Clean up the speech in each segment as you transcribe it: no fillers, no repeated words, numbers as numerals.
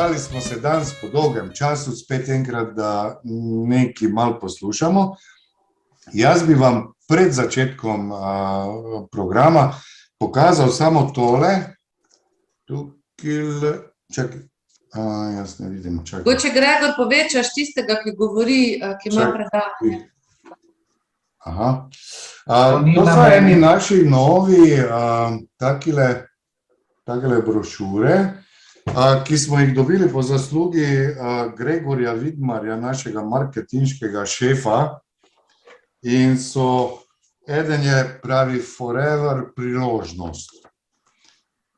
zbrali smo se danes po dolgem času spet enkrat, da nekaj malo poslušamo. Jaz bi vam pred začetkom programa pokazal samo tole. Tukaj, čakaj, jaz ne vidim, čakaj. Če Gregor povečaš tistega, ki govori, ki ima predavanje. Aha. To so eni naši novi takele brošure, ki smo jih dobili po zaslugi Gregorja Vidmarja, našega marketinškega šefa. In so, eden je pravi Forever priložnost,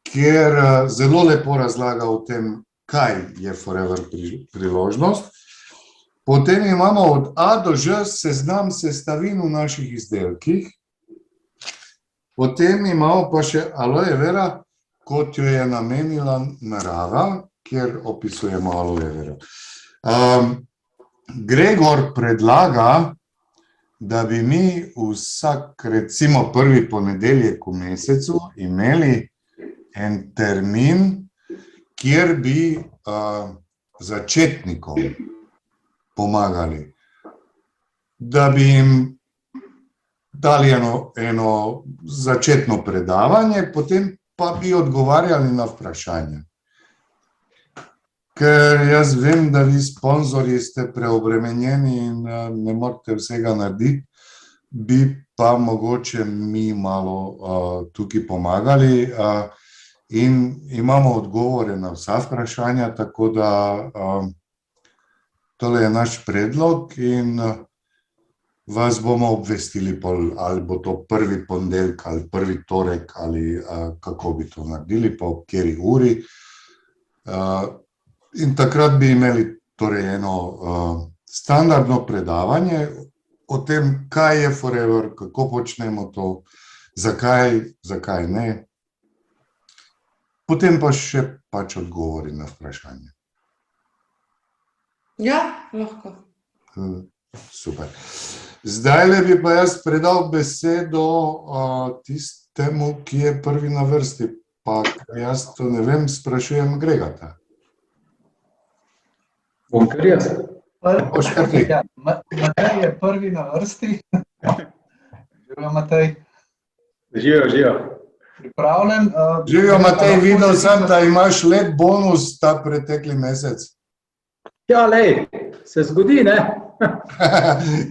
kjer zelo lepo razlaga o tem, kaj je Forever priložnost. Potem imamo od A do Ž seznam sestavin v naših izdelkih. Potem imamo pa še aloe vera, kot jo je namenila narava, kjer opisujemo aloe vera. Gregor predlaga, da bi mi vsak, recimo prvi ponedeljek v mesecu, imeli en termin, kjer bi začetnikom pomagali, da bi jim dali eno začetno predavanje, potem pa bi odgovarjali na vprašanja. Ker jaz vem, da vi sponzorji ste preobremenjeni in ne morete vsega narediti, bi pa mogoče mi malo tukaj pomagali in imamo odgovore na vsa vprašanja, tako da tole je naš predlog in vas bomo obvestili, ali bo to prvi ponedeljek ali prvi torek ali kako bi to naredili, pa ob kateri uri. In takrat bi imeli torej eno standardno predavanje o tem, kaj je Forever, kako počnemo to, zakaj ne. Potem pa še pač odgovori na vprašanje. Ja, lahko. Super. Zdajle bi pa jaz predal besedo tistemu, ki je prvi na vrsti, pa jaz to ne vem, sprašujem Gregata. Bom kar jaz. Matej je prvi na vrsti. Živijo, Matej. Živijo. Pripravljen. Živijo, Matej, videl sem, da imaš lep bonus ta pretekli mesec. Ja, lej, se zgodi, ne?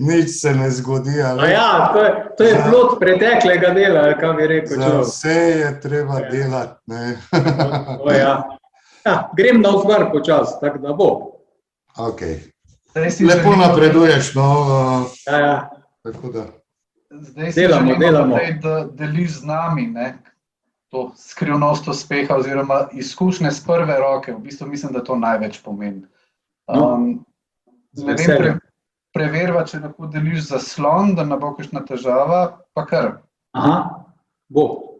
Nič se ne zgodi, ali? Ja, to je plod preteklega dela, kaj bi rekel človek. Za vse je treba delati, ne? Ja, grem na vzgor počas, tako da bo. Ok. Lepo napreduješ, no. Ja. Tako da. Zdaj si želimo, Matej, da deliš z nami, ne, to skrivnost uspeha oziroma izkušnje z prve roke. V bistvu mislim, da to največ pomeni. Ne vem, preverva, če lahko deliš zaslon, da ne bo kakšna težava, pa kar. Aha, bo.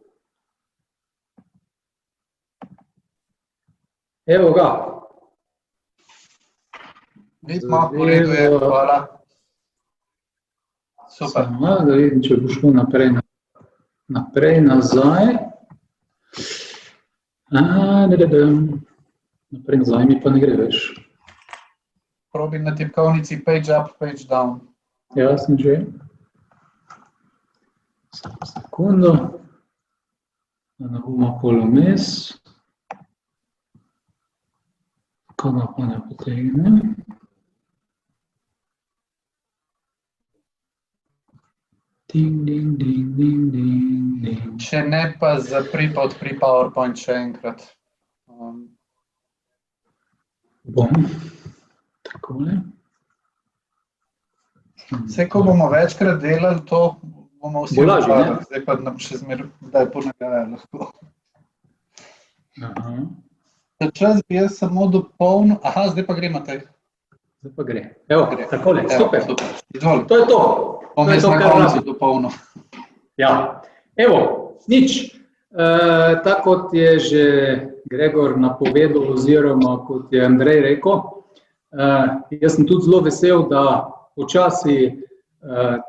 Evo ga. Vidimo, v redu je, hvala. Super. Samo, da vidim, če bo šlo naprej, nazaj. Naprej, nazaj mi pa ne gre več. Probi na tipkovnici page up, page down. Ja, sem že. Sekundo. Da ne bomo polomes. Koga pa ne potegnem. Ding, ding, ding, ding, ding, ding. Če ne, pa zapri pa odpri PowerPoint še enkrat. Bom. Takole. Vse, ko bomo večkrat delali, to bomo vsi lažje, zdaj pa nam še zmer, da je ponagaja lahko. Aha. Za čas bi jaz samo dopolnil, zdaj pa gre, Matej. Zdaj pa gre. Evo, takole, super. Izvoli. To je to. Bom jaz na koncu dopolnil. Ja, evo, nič. Tako kot je že Gregor napovedal oziroma kot je Andrej rekel, jaz sem tudi zelo vesel, da počasi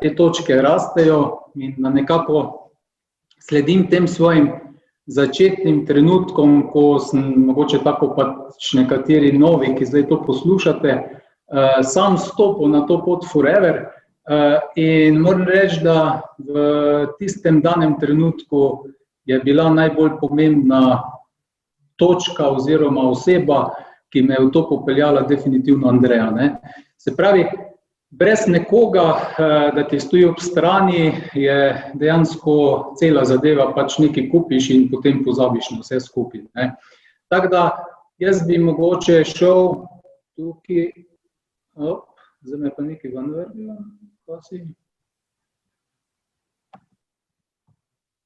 te točke rastejo in da nekako sledim tem svojim začetnim trenutkom, ko sem mogoče tako pač nekateri novi, ki zdaj to poslušate, sam stopil na to pot forever in moram reči, da v tistem danem trenutku je bila najbolj pomembna točka oziroma oseba, ki me je v to popeljala, definitivno Andreja. Ne. Se pravi, brez nekoga, da ti stoji ob strani, je dejansko cela zadeva, pač nekaj kupiš in potem pozabiš na vse skupaj. Ne. Tako da, jaz bi mogoče šel tukaj, zdaj me pa nekaj ven vrnilo, pa si.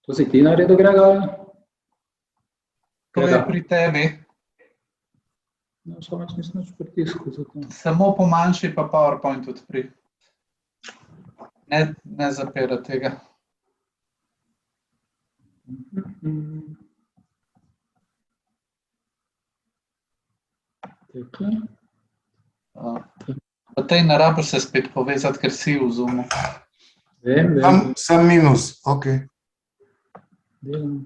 To si ti naredil, Gregor? To je pri tebi. No, samo jaz nisem nič pritisku za to. Samo pomanjši pa PowerPoint odpri. Ne zapira tega. Takle. Pa tej ne rabiš se spet povezati, ker si v Zoomu. Vem. Sam minus, ok. Delam.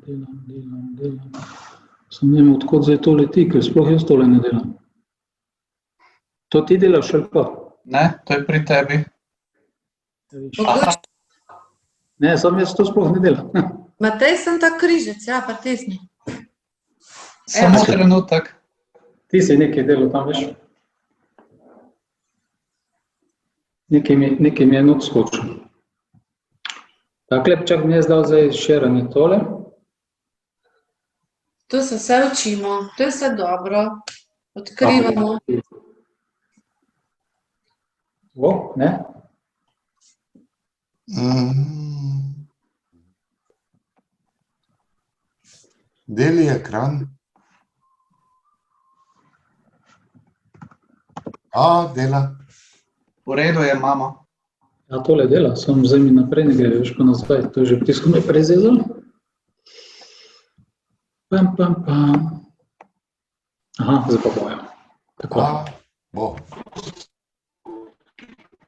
Sem ne vem, odkot zdaj to leti, ker sploh jaz tole ne delam. To ti delaš ali pa? Ne, to je pri tebi. Ne, sam jaz to sploh ne delam. Matej, sem ta križec, ja, pritisni. Samo trenutek. Ti si nekaj delal tam, veš? Nekaj mi je not skočil. Takle, čak mi je zdal zdaj šeranje tole. Tu se vse učimo, tu je vse dobro, odkrivamo. Ne? Deli ekran. Dela. V redu je, mama. Ja, tole dela, samo zdaj mi naprej ne gre, veš, pa nazaj, to je že pritisk me prezezal. Pam. Aha, zdaj pa bojo. Tako. Bo.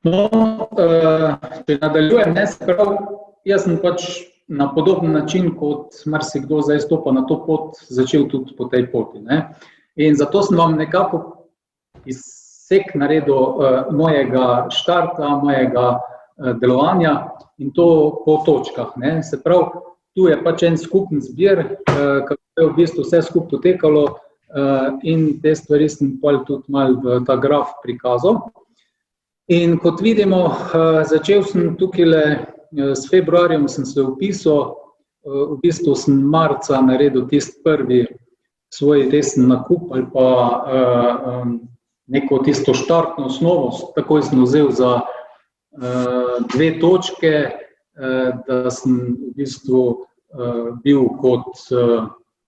No, če nadaljujem, ne, se prav, jaz sem pač na podoben način, kot marsikdo zdaj stopa na to pot, začel tudi po tej poti, ne. In zato sem vam nekako izsek naredil mojega štarta, mojega delovanja in to po točkah, ne. Se prav, tu je pač en skupen zbir, kako je v bistvu vse skupaj potekalo in te stvari sem tudi malo v ta graf prikazal. In kot vidimo, začel sem tukaj s februarjem, sem se vpisal, v bistvu sem marca naredil tisti prvi svoj resen nakup ali pa neko tisto štartno osnovo, takoj sem vzel za 2 točke, da sem v bistvu bil kot,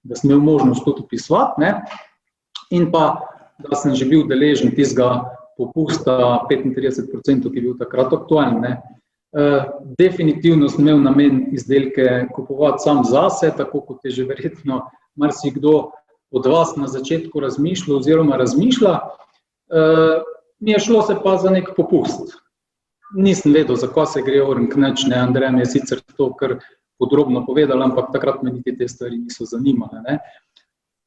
da sem imel možnost tudi vpisovati, ne, in pa, da sem že bil deležen tistega popusta 35%, ki je bil takrat aktualen, ne. Definitivno sem imel namen izdelke kupovati sam zase, tako kot je že verjetno marsikdo od vas na začetku razmišljal oziroma razmišlja. Mi je šlo se pa za nek popust. Nisem vedel, za kaj se gre orenk nič, ne, Andrej mi je sicer to kar podrobno povedal, ampak takrat me niti te stvari niso zanimale, ne.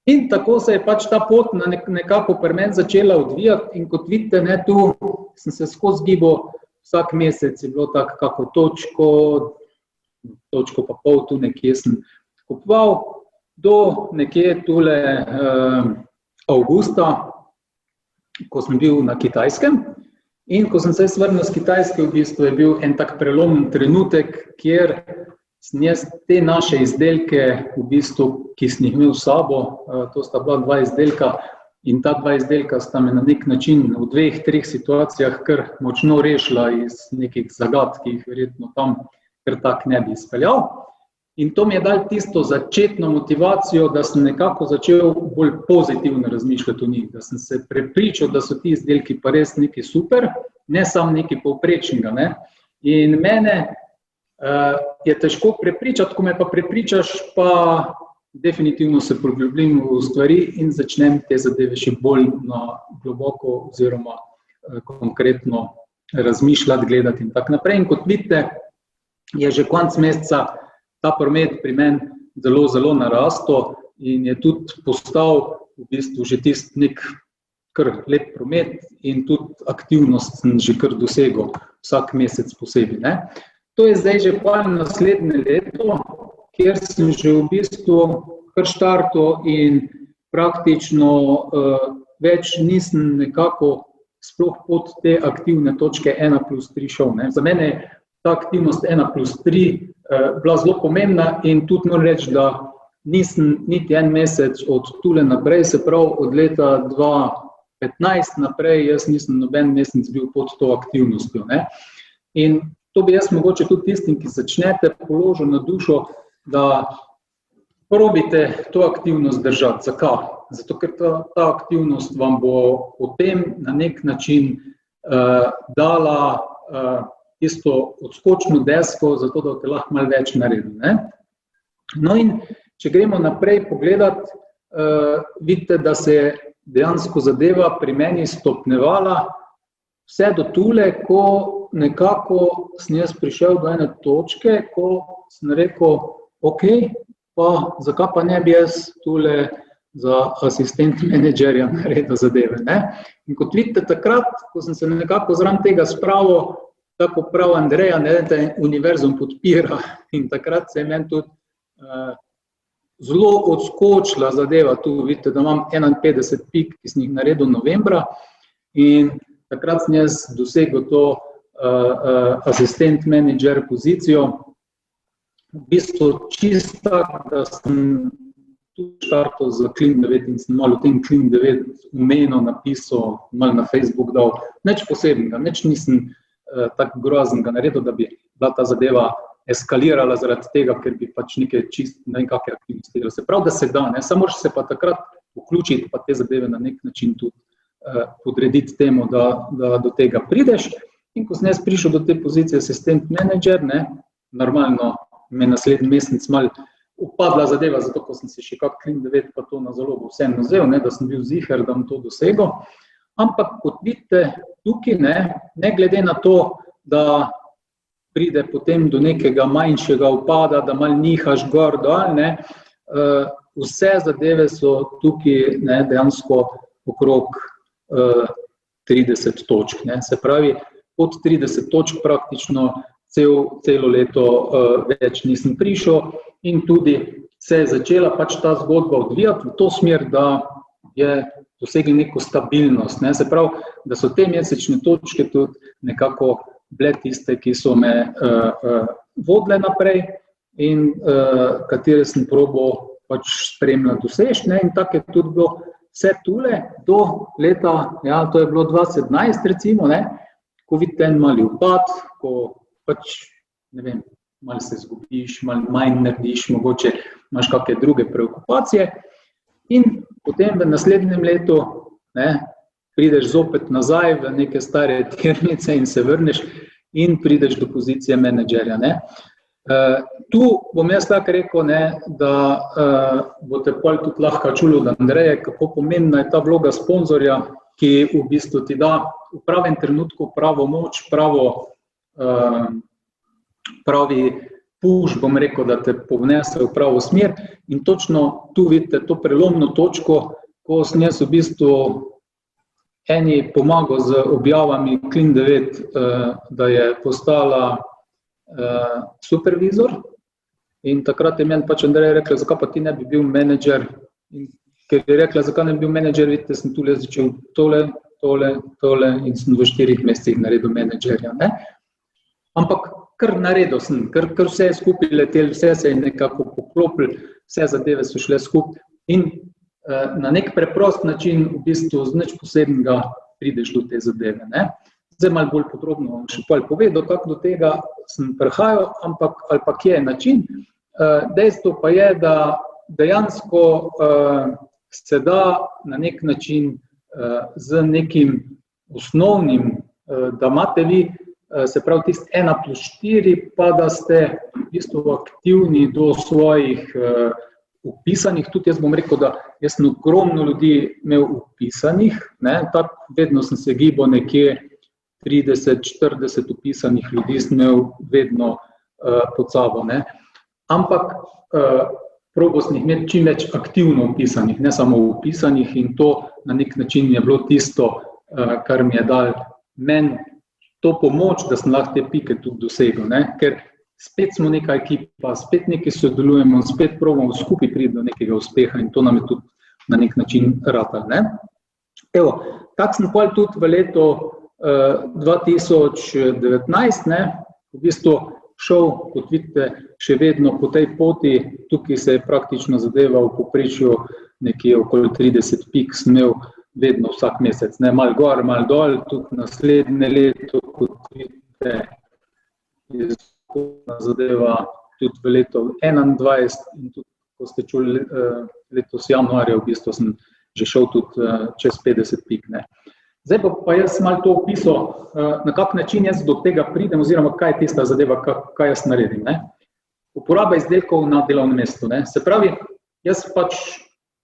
In tako se je pač ta pot nekako pri meni začela odvijati in kot vidite, ne, tu sem se skozi gibal, vsak mesec je bilo tako kako točko pa pol, tu nekje sem kupoval, do nekje tule avgusta, ko sem bil na Kitajskem in ko sem se vrnil z Kitajske, v bistvu je bil en tak prelomen trenutek, kjer sem jaz te naše izdelke, v bistvu, ki sem jih imel s sabo, to sta bila 2 izdelka in ta 2 izdelka sta me na nek način v 2-3 situacijah kar močno rešila iz nekih zagad, ki jih verjetno tam kar tak ne bi izpeljal. In to mi je dalo tisto začetno motivacijo, da sem nekako začel bolj pozitivno razmišljati o njih, da sem se prepričal, da so ti izdelki pa res nekaj super, ne samo nekaj povprečnega, ne. In mene je težko prepričati, ko me pa prepričaš, pa definitivno se poglobim v stvari in začnem te zadeve še bolj na globoko oziroma konkretno razmišljati, gledati in tako naprej. In kot vidite, je že konec meseca ta promet pri meni zelo, zelo narastel in je tudi postal v bistvu že tisti nek kar lep promet in tudi aktivnost sem že kar dosegel vsak mesec posebej, ne. To je zdaj že pa naslednje leto, kjer sem že v bistvu kar štartal in praktično več nisem nekako sploh pod te aktivne točke 1+3 šel, ne. Za mene je ta aktivnost 1+3 bila zelo pomembna in tudi moram reči, da nisem niti en mesec od tule naprej, se pravi od leta 2015 naprej, jaz nisem noben mesec bil pod to aktivnostjo, ne. In to bi jaz mogoče tudi tistim, ki začnete, položil na dušo, da probite to aktivnost držati. Zakaj? Zato, ker ta aktivnost vam bo potem na nek način dala tisto odskočno desko, zato da boste lahko malo več naredili, ne. No in če gremo naprej pogledati, vidite, da se je dejansko zadeva pri meni stopnjevala vse do tule, ko nekako sem jaz prišel do ene točke, ko sem rekel, ok, pa zakaj pa ne bi jaz tule za asistent menedžerja naredil zadeve, ne. In kot vidite, takrat, ko sem se nekako zraven tega spravil, tako prav Andreja, ne, da univerzum podpira in takrat se je meni tudi zelo odskočila zadeva, tu vidite, da imam 51 pik, ki sem jih naredil novembra in takrat sem jaz dosegel to asistent menedžer pozicijo. V bistvu čisto tako, da sem tu štartal za Clean9 in sem malo o tem Clean9 omenil, napisal, malo na Facebook dal, nič posebnega, nič nisem tako groznega naredil, da bi bila ta zadeva eskalirala zaradi tega, ker bi pač nekaj čist, ne vem kakve aktivnosti delal. Se pravi, da se da, ne, samo moraš se pa takrat vključiti, pa te zadeve na nek način tudi podrediti temu, da do tega prideš. In ko sem jaz prišel do te pozicije asistent menedžer, ne, normalno me naslednji mesec malo upadla zadeva, zato ko sem si še kak Clean9 pa to na zalogo vseeno vzel, ne, da sem bil ziher, da bom to dosegel. Ampak kot vidite tukaj, ne glede na to, da pride potem do nekega manjšega upada, da malo nihaš gor dol, ne, vse zadeve so tukaj, ne, dejansko okrog 30 točk, ne. Se pravi, od 30 točk praktično celo leto več nisem prišel in tudi se je začela pač ta zgodba odvijati v to smer, da je dosegli neko stabilnost, ne. Se pravi, da so te mesečne točke tudi nekako bile tiste, ki so me vodile naprej in katere sem probal pač spremljati doseči, ne, in tako je tudi bilo vse tule do leta, ja, to je bilo 2017 recimo, ne, ko vidite en mali upad, ko pač, ne vem, malo se zgubiš, malo manj narediš, mogoče imaš kakšne druge preokupacije in potem v naslednjem letu, ne, prideš zopet nazaj v neke stare tirnice in se vrneš in prideš do pozicije menedžerja, ne. Tu bom jaz tako rekel, ne, da boste pol tudi lahko čuli od Andreje, kako pomembna je ta vloga sponzorja, ki v bistvu ti da v pravem trenutku pravo moč, pravi push, bom rekel, da te povnese v pravo smer in točno tu vidite to prelomno točko, ko sem jaz v bistvu eni pomagal z objavami Clean9, da je postala supervizor in takrat je meni pač Andreja rekla, zakaj pa ti ne bi bil menedžer, in ker je rekla, zakaj ne bi bil menedžer, vidite, sem tule začel tole in sem v 4 mesecih naredil menedžerja, ne. Ampak kar naredil sem, kar vse je skupaj letelo, vse se je nekako poklopilo, vse zadeve so šle skupaj in na nek preprost način v bistvu z nič posebnega prideš do te zadeve, ne. Zdaj malo bolj podrobno bom še pol povedal, kako do tega sem prihajal, ampak ali pa kje je način. Dejstvo pa je, da dejansko se da na nek način z nekim osnovnim, da imate vi, se pravi tisti 1+4, pa da ste v bistvu aktivni do svojih upisanih, tudi jaz bom rekel, da jaz sem ogromno ljudi imel upisanih, ne, tako vedno sem se gibal nekje 30-40 upisanih ljudi sem imel vedno pod sabo, ne. Ampak probal sem jih imeti čim več aktivno opisanih, ne samo opisanih, in to na nek način je bilo tisto, kar mi je dal meni to pomoč, da sem lahko te pike tudi dosegel, ne? Ker spet smo neka ekipa, spet nekaj sodelujemo, spet probamo skupaj priti do nekega uspeha in to nam je tudi na nek način ratalo, ne? Evo, tak sem pol tudi v letu 2019, ne, v bistvu šel, kot vidite, še vedno po tej poti, tukaj se je praktično zadeva v povprečju nekje okoli 30 pik sem imel vedno vsak mesec, ne, malo gor, malo dol, tudi naslednje leto, kot vidite, je skupna zadeva tudi v letu 2021 in tudi, ko ste čuli, letos januarja, v bistvu sem že šel tudi čez 50 pik, ne. Zdaj pa jaz malo to opisal, na kak način jaz do tega pridem, oziroma kaj je tista zadeva, kaj jaz naredim, ne. Uporaba izdelkov na delovnem mestu, ne. Se pravi, jaz pač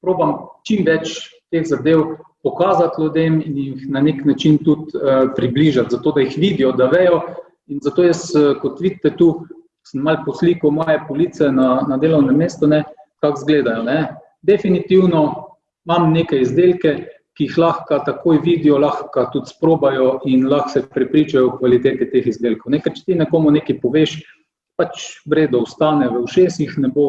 probam čim več teh zadev pokazati ljudem in jih na nek način tudi približati, zato da jih vidijo, da vejo, in zato jaz, kot vidite tu, sem malo poslikal moje police na delovnem mestu, ne, kako izgledajo, ne. Definitivno imam neke izdelke, ki jih lahko takoj vidijo, lahko tudi sprobajo in lahko se prepričajo o kvaliteti teh izdelkov. Nekaj, če ti nekomu nekaj poveš, pač vredo ostane v ušesih, ne bo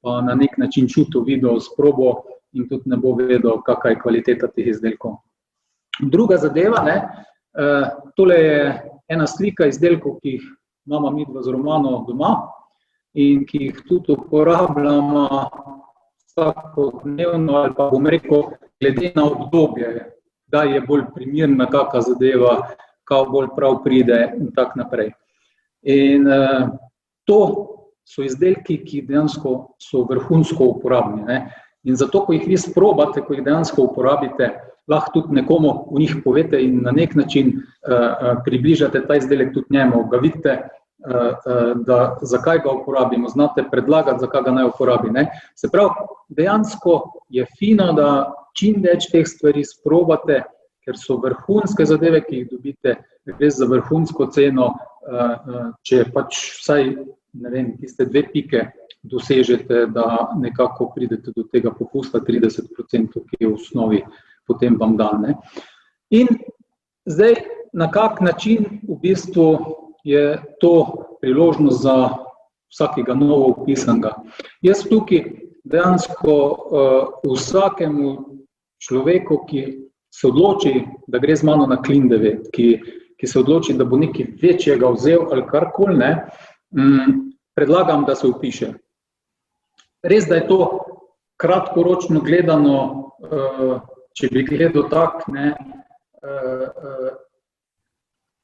pa na nek način čutil, videl, sprobal in tudi ne bo vedel, kakva je kvaliteta teh izdelkov. Druga zadeva, ne, tole je ena slika izdelkov, ki jih imamo midva z Romano doma in ki jih tudi uporabljamo vsakodnevno ali pa bom rekel, glede na obdobje, da je bolj primerna kakva zadeva, kako bolj prav pride in tako naprej. In to so izdelki, ki dejansko so vrhunsko uporabni, ne. In zato, ko jih vi sprobate, ko jih dejansko uporabite, lahko tudi nekomu v njih povete in na nek način približate ta izdelek tudi njemu, ga vidite, da zakaj ga uporabimo, znate predlagati, zakaj ga naj uporabi, ne. Se pravi, dejansko je fino, da čim več teh stvari sprobate, ker so vrhunske zadeve, ki jih dobite res za vrhunsko ceno, če pač vsaj, ne vem, tiste 2 pike dosežete, da nekako pridete do tega popusta 30%, ki je v osnovi potem vam dan, ne. In zdaj, na kak način v bistvu je to priložnost za vsakega novo vpisanega. Jaz tukaj dejansko vsakemu človeku, ki se odloči, da gre z mano na Clean 9, ki se odloči, da bo nekaj večjega vzel ali karkoli, ne, predlagam, da se vpiše. Res, da je to kratkoročno gledano, če bi gledal tak, ne,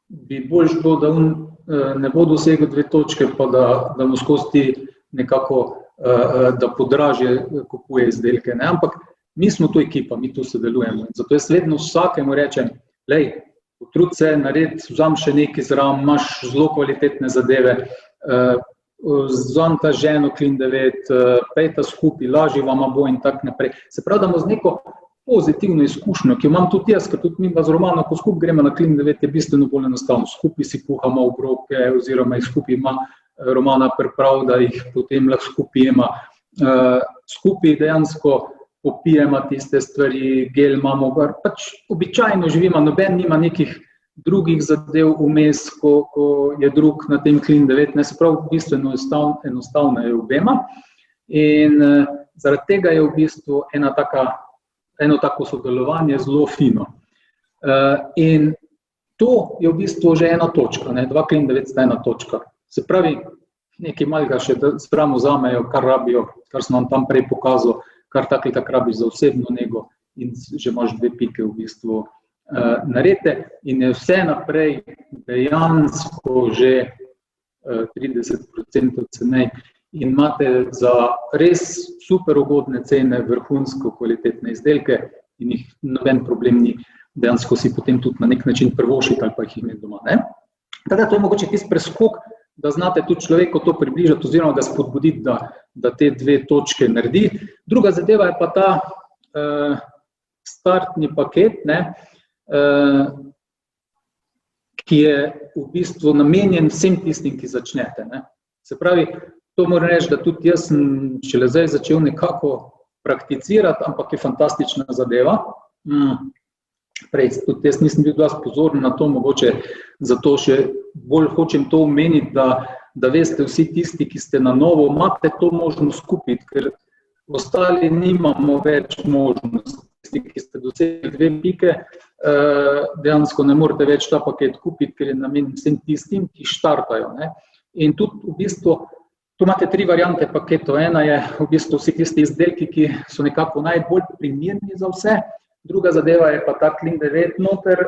bi boljš bilo, da on ne bo dosegel 2 točke, pa da mu skozi ti nekako, da podražje kupuje izdelke, ne, ampak mi smo tu ekipa, mi tu sodelujemo. Zato jaz vedno vsakemu rečem, lej, potrudi se, naredi, vzam še nekaj zraven, imaš zelo kvalitetne zadeve, vzam ta ženo Clean 9, pejta skupaj, lažje vama bo in tako naprej. Se pravi, da imamo z neko pozitivno izkušnjo, ki jo imam tudi jaz, ker tudi mi z Romano, ko skupaj gremo na Clean 9, je bistveno bolj enostavno. Skupaj si kuhamo obroke, oziroma jih skupaj ima Romana priprav, da jih potem lahko skupaj ima. Skupaj dejansko popijemo tiste stvari, gel imamo, pač običajno živimo, noben nima nekih drugih zadev vmes, ko je drug na tem Clean 9, ne, se pravi, bistveno enostavno je obema. In zaradi tega je v bistvu eno tako sodelovanje zelo fino. In to je v bistvu že ena točka, ne, 2 Clean 9 sta ena točka. Se pravi, nekaj malega še zbramo vzamejo, kar rabijo, kar sem vam tam prej pokazal, kar tako ali tako rabiš za osebno nego in že imaš 2 pike v bistvu naredite in je vse naprej dejansko že 30% cenej in imate za res super ugodne cene vrhunsko kvalitetne izdelke in jih noben problem ni dejansko si potem tudi na nek način privoščiti ali pa jih imeti doma, ne. Tako da to je mogoče tisti preskok, da znate tudi človeku to približati oziroma ga spodbuditi, da te 2 točke naredi. Druga zadeva je pa ta startni paket, ne, ki je v bistvu namenjen vsem tistim, ki začnete, ne. Se pravi, to moram reči, da tudi jaz sem šele zdaj začel nekako prakticirati, ampak je fantastična zadeva. Prej, tudi jaz nisem bil dosti pozoren na to, mogoče zato še bolj hočem to omeniti, da veste vsi tisti, ki ste na novo, imate to možnost kupiti, ker ostali nimamo več možnosti. Tisti, ki ste dosegli 2 pike, dejansko ne morete več ta paket kupiti, ker je namenjen vsem tistim, ki štartajo. Ne. In tudi v bistvu, tu imate 3 variante paketov. Ena je v bistvu vsi tisti izdelki, ki so nekako najbolj primerni za vse. Druga zadeva je pa ta Clean 9 noter,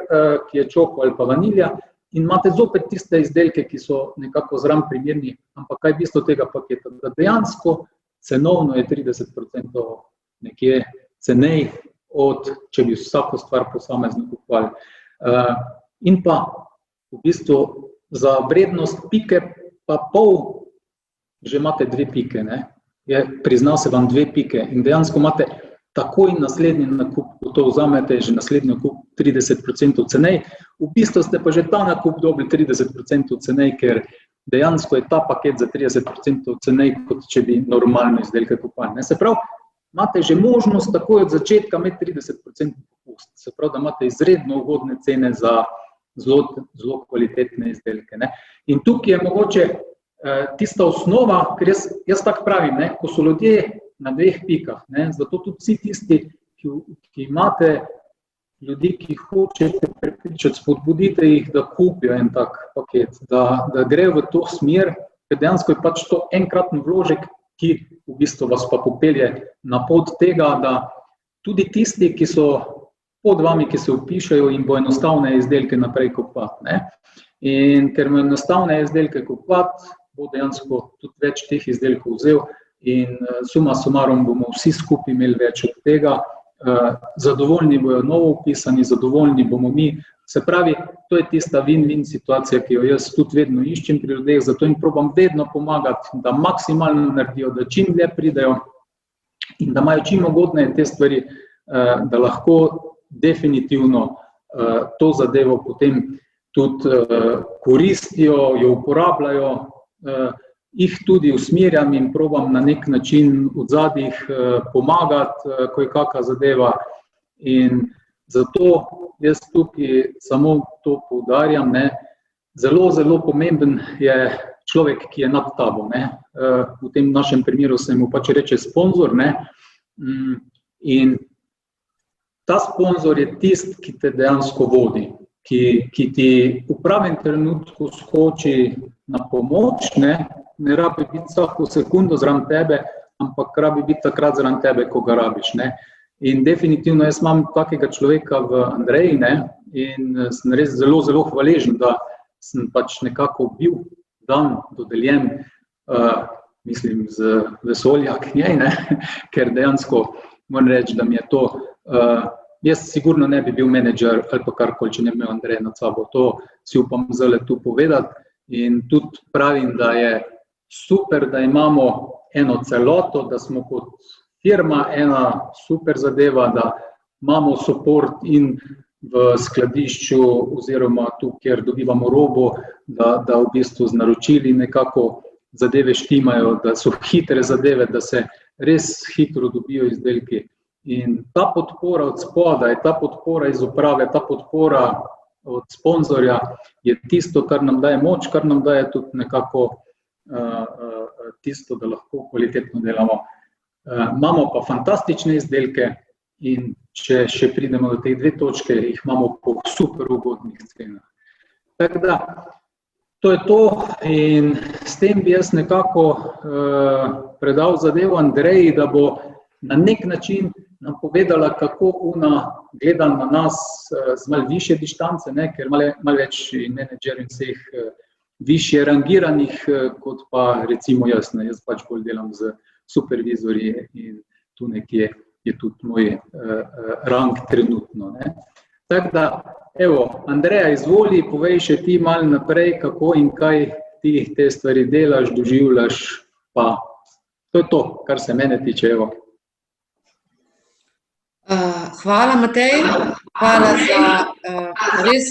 ki je čoko ali pa vanilja. In imate zopet tiste izdelke, ki so nekako zraven primerni, ampak kaj je bistvo tega paketa? Da dejansko cenovno je 30% nekje cenej, od če bi vsako stvar posamezno kupovali. In pa v bistvu za vrednost pike pa pol že imate 2 pike. Ne? Prizna se vam 2 pike in dejansko imate takoj naslednji nakup, ko to vzamete, že naslednji nakup 30% cenej. V bistvu ste pa že ta nakup dobili 30% cenej, ker dejansko je ta paket za 30% cenej, kot če bi normalno izdelke kupovali. Se pravi, imate že možnost takoj od začetka imeti 30% popust. Se pravi, da imate izredno ugodne cene za zelo kvalitetne izdelke. Ne. In tukaj je mogoče tista osnova, ker jaz tako pravim, ne, ko so ljudje na 2 pikah, ne, zato tudi vsi tisti, ki imate ljudi, ki jih hočete prepričati, spodbudite jih, da kupijo en tak paket, da grejo v to smer, ker dejansko je pač to enkratni vložek, ki v bistvu vas pa popelje na pot tega, da tudi tisti, ki so pod vami, ki se vpišajo in bo enostavne izdelke naprej kupovati. Ne. In ker bo enostavne izdelke kupovati, bo dejansko tudi več teh izdelkov vzel in suma sumarum bomo vsi skupaj imeli več od tega. Zadovoljni bojo novo vpisani, zadovoljni bomo mi. Se pravi, to je tista win-win situacija, ki jo jaz tudi vedno iščem pri ljudeh, zato jim probam vedno pomagati, da maksimalno naredijo, da čim dlje pridejo in da imajo čim ugodneje te stvari, da lahko definitivno to zadevo potem tudi koristijo, jo uporabljajo, jih tudi usmerjam in probam na nek način od zadnjih pomagati, ko je kakšna zadeva. In zato jaz tukaj samo to poudarjam, ne. Zelo, zelo pomemben je človek, ki je nad tabo. Ne. V tem našem primeru se mu pač reče sponzor. Ne. In ta sponzor je tist, ki te dejansko vodi, ki ti v pravem trenutku skoči na pomoč, ne rabi biti vsako sekundo zraven tebe, ampak rabi biti takrat zraven tebe, ko ga rabiš. Ne. In definitivno jaz imam takega človeka v Andreji, ne, in sem res zelo, zelo hvaležen, da sem pač nekako bil dan dodeljen, mislim, z vesolja k njej, ne, ker dejansko moram reči, da mi je to, jaz sigurno ne bi bil menedžer ali pa karkoli, če ne bi imel Andreja nad sabo. To si upam zdaj tu povedati in tudi pravim, da je super, da imamo eno celoto, da smo kot firma ena super zadeva, da imamo support in v skladišču oziroma tu, kjer dobivamo robo, da v bistvu z naročili nekako zadeve štimajo, da so hitre zadeve, da se res hitro dobijo izdelki. In ta podpora od spodaj, ta podpora iz uprave, ta podpora od sponzorja je tisto, kar nam daje moč, kar nam daje tudi nekako tisto, da lahko kvalitetno delamo. Imamo pa fantastične izdelke in če še pridemo do teh 2 točke, jih imamo po super ugodnih cenah. Tako da, to je to in s tem bi jaz nekako predal zadevo Andreji, da bo na nek način nam povedala, kako ona gleda na nas z malo više dištance, ne, ker malo več menedžer in vseh višje rangiranih, kot pa recimo jaz. Ne. Jaz pač bolj delam z supervizorji in tu nekje je tudi moj rang trenutno. Ne. Tako da, evo, Andreja, izvoli, povej še ti malo naprej, kako in kaj ti te stvari delaš, doživljaš, pa to je to, kar se mene tiče, evo. Hvala, Matej, hvala za res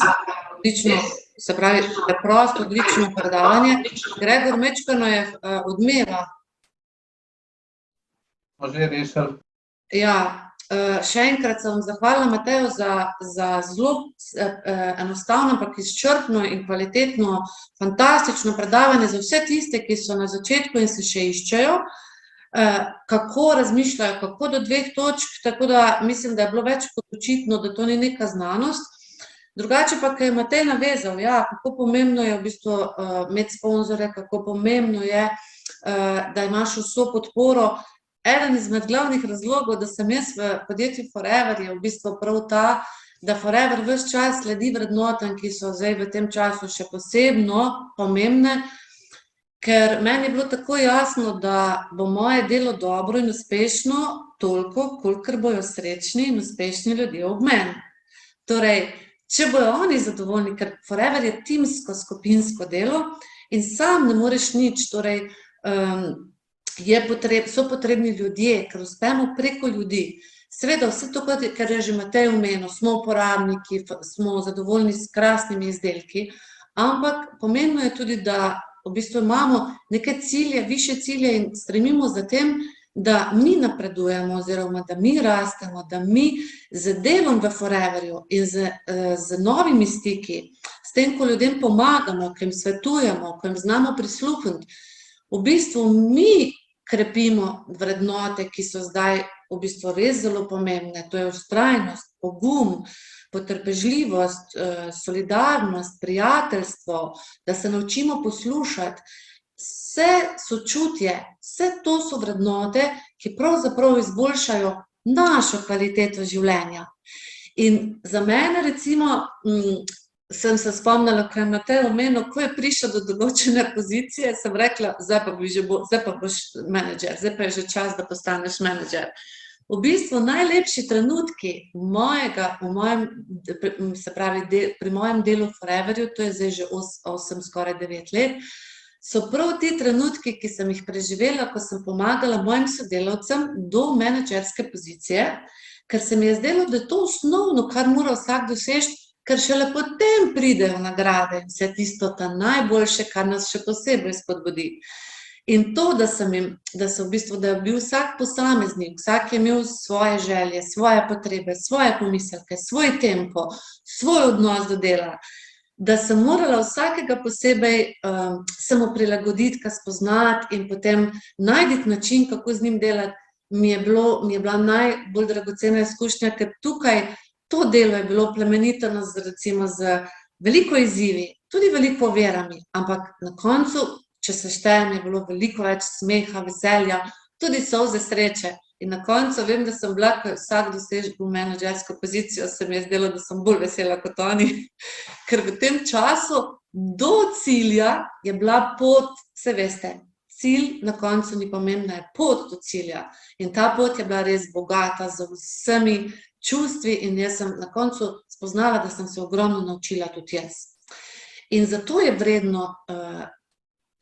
odlično se pravi, preprosto, odlično predavanje. Gregor Mečkano je odmeva. Smo že rešili. Ja, še enkrat se vam zahvalila, Matejo, za zelo enostavno, ampak izčrpno in kvalitetno, fantastično predavanje za vse tiste, ki so na začetku in se še iščejo, kako razmišljajo, kako do 2 točk, tako da mislim, da je bilo več kot očitno, da to ni neka znanost. Drugače pa, kaj je Matej navezal, ja, kako pomembno je v bistvu imeti sponzore, kako pomembno je, da imaš vso podporo. Eden izmed glavnih razlogov, da sem jaz v podjetju Forever, je v bistvu prav ta, da Forever ves čas sledi vrednotam, ki so zdaj v tem času še posebno pomembne, ker meni je bilo tako jasno, da bo moje delo dobro in uspešno toliko, kolikor bojo srečni in uspešni ljudje ob meni. Torej, če bojo oni zadovoljni, ker Forever je timsko, skupinsko delo in sam ne moreš nič, torej so potrebni ljudje, ker uspemo preko ljudi. Seveda vse to, kar je že Matej omenil, smo uporabniki, smo zadovoljni s krasnimi izdelki, ampak pomembno je tudi, da v bistvu imamo neke cilje, višje cilje in stremimo za tem, da mi napredujemo oziroma da mi rastemo, da mi z delom v Foreverju in z novimi stiki, s tem, ko ljudem pomagamo, ko jim svetujemo, ko jim znamo prisluhniti, v bistvu mi krepimo vrednote, ki so zdaj v bistvu res zelo pomembne, to je vztrajnost, pogum, potrpežljivost, solidarnost, prijateljstvo, da se naučimo poslušati, vse sočutje, vse to so vrednote, ki pravzaprav izboljšajo našo kvaliteto življenja. In za mene recimo, sem se spomnila, ko je Matej omenil, ko je prišel do določene pozicije, sem rekla, zdaj pa boš menedžer, zdaj pa je že čas, da postaneš menedžer. V bistvu najlepši trenutki pri mojem delu v Foreverju, to je zdaj že 8, skoraj 9 let, so prav ti trenutki, ki sem jih preživela, ko sem pomagala mojim sodelavcem do menedžerske pozicije, ker se mi je zdelo, da je to osnovno, kar mora vsak doseči, ker šele potem pridejo nagrade in vse tisto ta najboljše, kar nas še posebej spodbudi. In to, da je bil vsak posameznik, vsak je imel svoje želje, svoje potrebe, svoje pomisleke, svoj tempo, svoj odnos do dela, da sem morala vsakega posebej se mu prilagoditi, ga spoznati in potem najti način, kako z njim delati, mi je bila najbolj dragocena izkušnja, ker tukaj to delo je bilo plemenito recimo z veliko izzivi, tudi veliko verami, ampak na koncu, če se štejem, je bilo veliko več smeha, veselja, tudi solze sreče. In na koncu vem, da sem bila, ko je vsak dosežil menedžersko pozicijo, se mi je zdelo, da sem bolj vesela kot oni, ker v tem času do cilja je bila pot, vse veste, cilj na koncu ni pomembna, je pot do cilja. In ta pot je bila res bogata z vsemi čustvi in jaz sem na koncu spoznala, da sem se ogromno naučila tudi jaz. In zato je vredno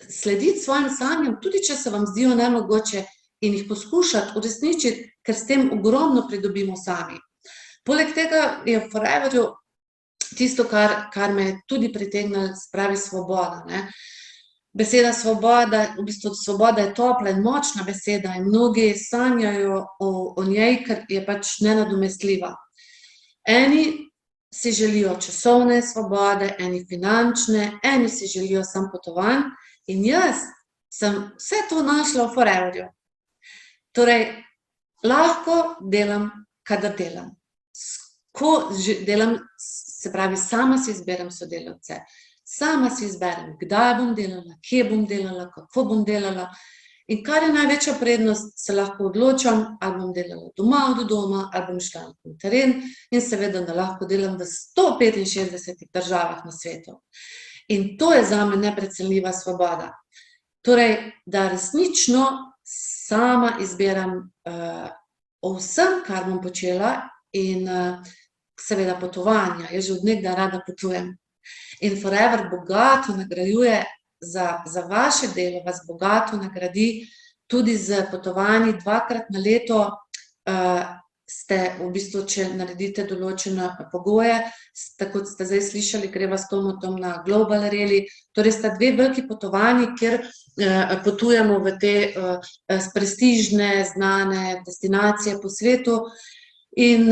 slediti svojim sanjam, tudi če se vam zdijo nemogoče, in jih poskušati uresničiti, ker s tem ogromno pridobimo sami. Poleg tega je v Foreverju tisto, kar me je tudi pritegnilo, spravi svoboda. Beseda svoboda, v bistvu svoboda je topla in močna beseda in mnogi sanjajo o njej, ker je pač nenadomestljiva. Eni si želijo časovne svobode, eni finančne, eni si želijo samo potovanj in jaz sem vse to našla v Foreverju. Torej, lahko delam, kadar delam. Ko delam, se pravi, sama si izberem sodelavce. Sama si izberem, kdaj bom delala, kje bom delala, kako bom delala. In kar je največja prednost, se lahko odločam, ali bom delala doma od doma, ali bom šla na teren in seveda, da lahko delam v 165 državah na svetu. In to je zame neprecenljiva svoboda. Torej, da resnično sama izbiram o vsem, kar bom počela in seveda potovanja. Jaz že od nekdaj rada potujem. In Forever bogato nagrajuje za vaše delo, vas bogato nagradi tudi z potovanji 2-krat na leto ste v bistvu, če naredite določene pogoje, tako kot ste zdaj slišali, greva s Tomatom na Global Rally, torej sta dve veliki potovanji, kjer potujemo v te prestižne, znane destinacije po svetu. In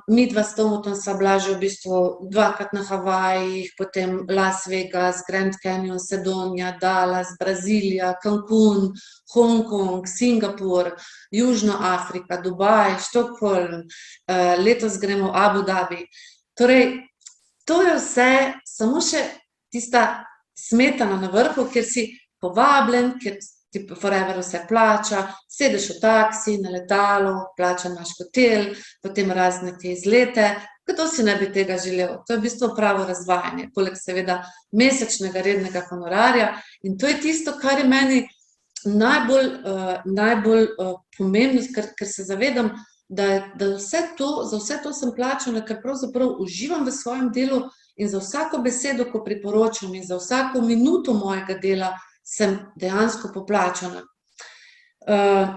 midva s Tomatom sva bila že v bistvu dvakrat na Havajih, potem Las Vegas, Grand Canyon, Sedonja, Dallas, Brazilija, Cancun, Hongkong, Singapur, Južna Afrika, Dubaj, Štokholm, letos gremo v Abu Dhabi. Torej, to je vse, samo še tista smetana na vrhu, kjer si povabljen, kjer ti forever vse plača, sedeš v taksi, na letalo, plača naš hotel, potem razne te izlete. Kdo si ne bi tega želel? To je v bistvu pravo razvajanje, poleg seveda mesečnega rednega honorarja. In to je tisto, kar je meni najbolj pomembno, ker se zavedam, da za vse to sem plačana, ker pravzaprav uživam v svojem delu in za vsako besedo, ko priporočam, in za vsako minuto mojega dela sem dejansko poplačana.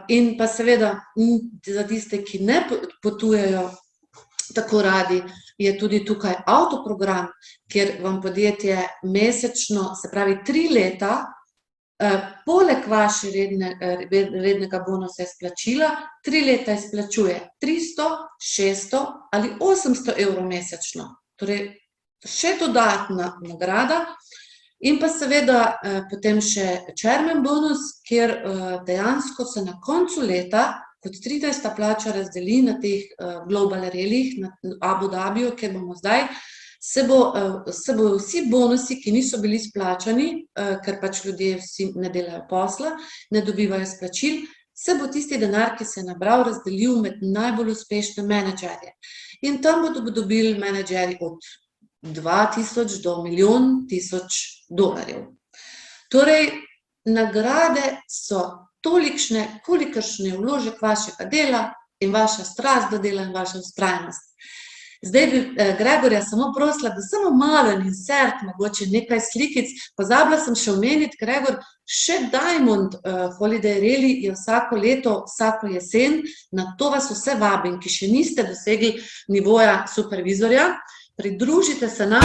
In pa seveda za tiste, ki ne potujejo tako radi, je tudi tukaj avtoprogram, kjer vam podjetje mesečno, se pravi 3 leta, poleg vaše rednega bonusa izplačila, 3 leta izplačuje 300, 600 ali 800 evrov mesečno. Torej, še dodatna nagrada. In pa seveda potem še chairman bonus, kjer dejansko se na koncu leta, kot 13. plača razdeli na teh Global Rallyjih, na Abu Dhabiju, kjer bomo zdaj, se bojo vsi bonusi, ki niso bili izplačani, ker pač ljudje vsi ne delajo posla, ne dobivajo izplačil, se bo tisti denar, ki se je nabral, razdelil med najbolj uspešne menedžerje. In tam bodo dobili menedžerji od 2000 do $1 000 000. Torej, nagrade so tolikšne, kolikšen je vložek vašega dela in vaša strast do dela in vaša vztrajnost. Zdaj bi Gregorja samo prosila, da samo malo insert, mogoče nekaj slikic. Pozabila sem še omeniti, Gregor, še Diamond Holiday Rally je vsako leto, vsako jesen, na to vas vse vabim, ki še niste dosegli nivoja supervizorja. Pridružite se nam.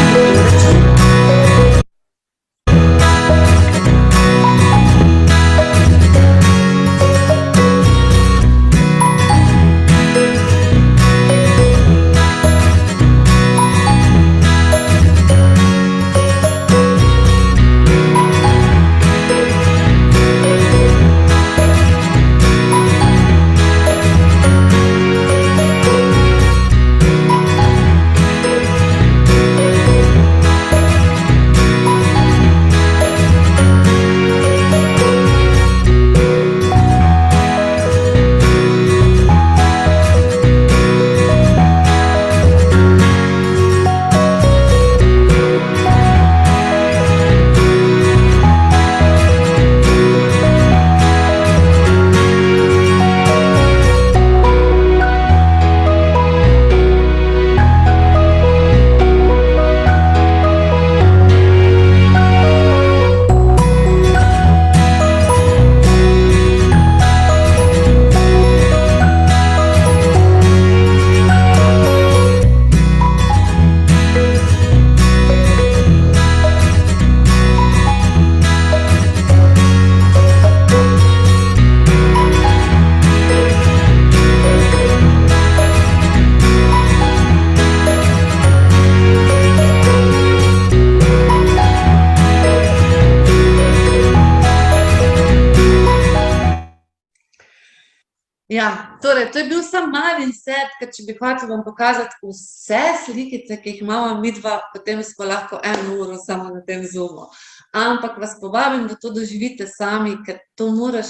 Ja, torej, to je bil samo mali insert, ker če bi hotel vam pokazati vse slikice, ki jih imamo midva, potem smo lahko 1 uro samo na tem Zoomu. Ampak vas povabim, da to doživite sami, ker to mora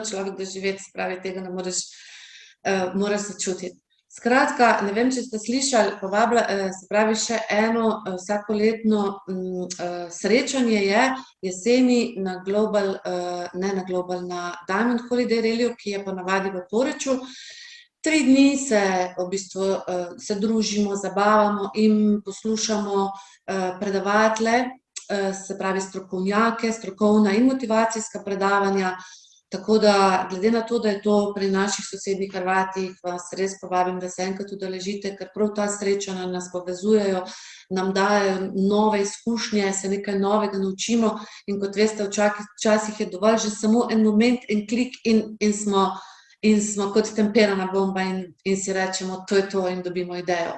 človek doživeti, se pravi, tega ne moraš začutiti. Skratka, ne vem, če ste slišali, povabila, se pravi, še eno vsakoletno srečanje je jeseni na Diamond Holiday Rallyju, ki je ponavadi v Poreču. 3 dni v bistvu se družimo, zabavamo in poslušamo predavatelje, se pravi strokovnjake, strokovna in motivacijska predavanja. Tako da, glede na to, da je to pri naših sosednjih Hrvatih, vas res povabim, da se enkrat udeležite, ker prav ta srečanja nas povezujejo, nam dajo nove izkušnje, se nekaj novega naučimo in kot veste, včasih je dovolj že samo en moment, en klik in smo kot temperana bomba in si rečemo, to je to in dobimo idejo.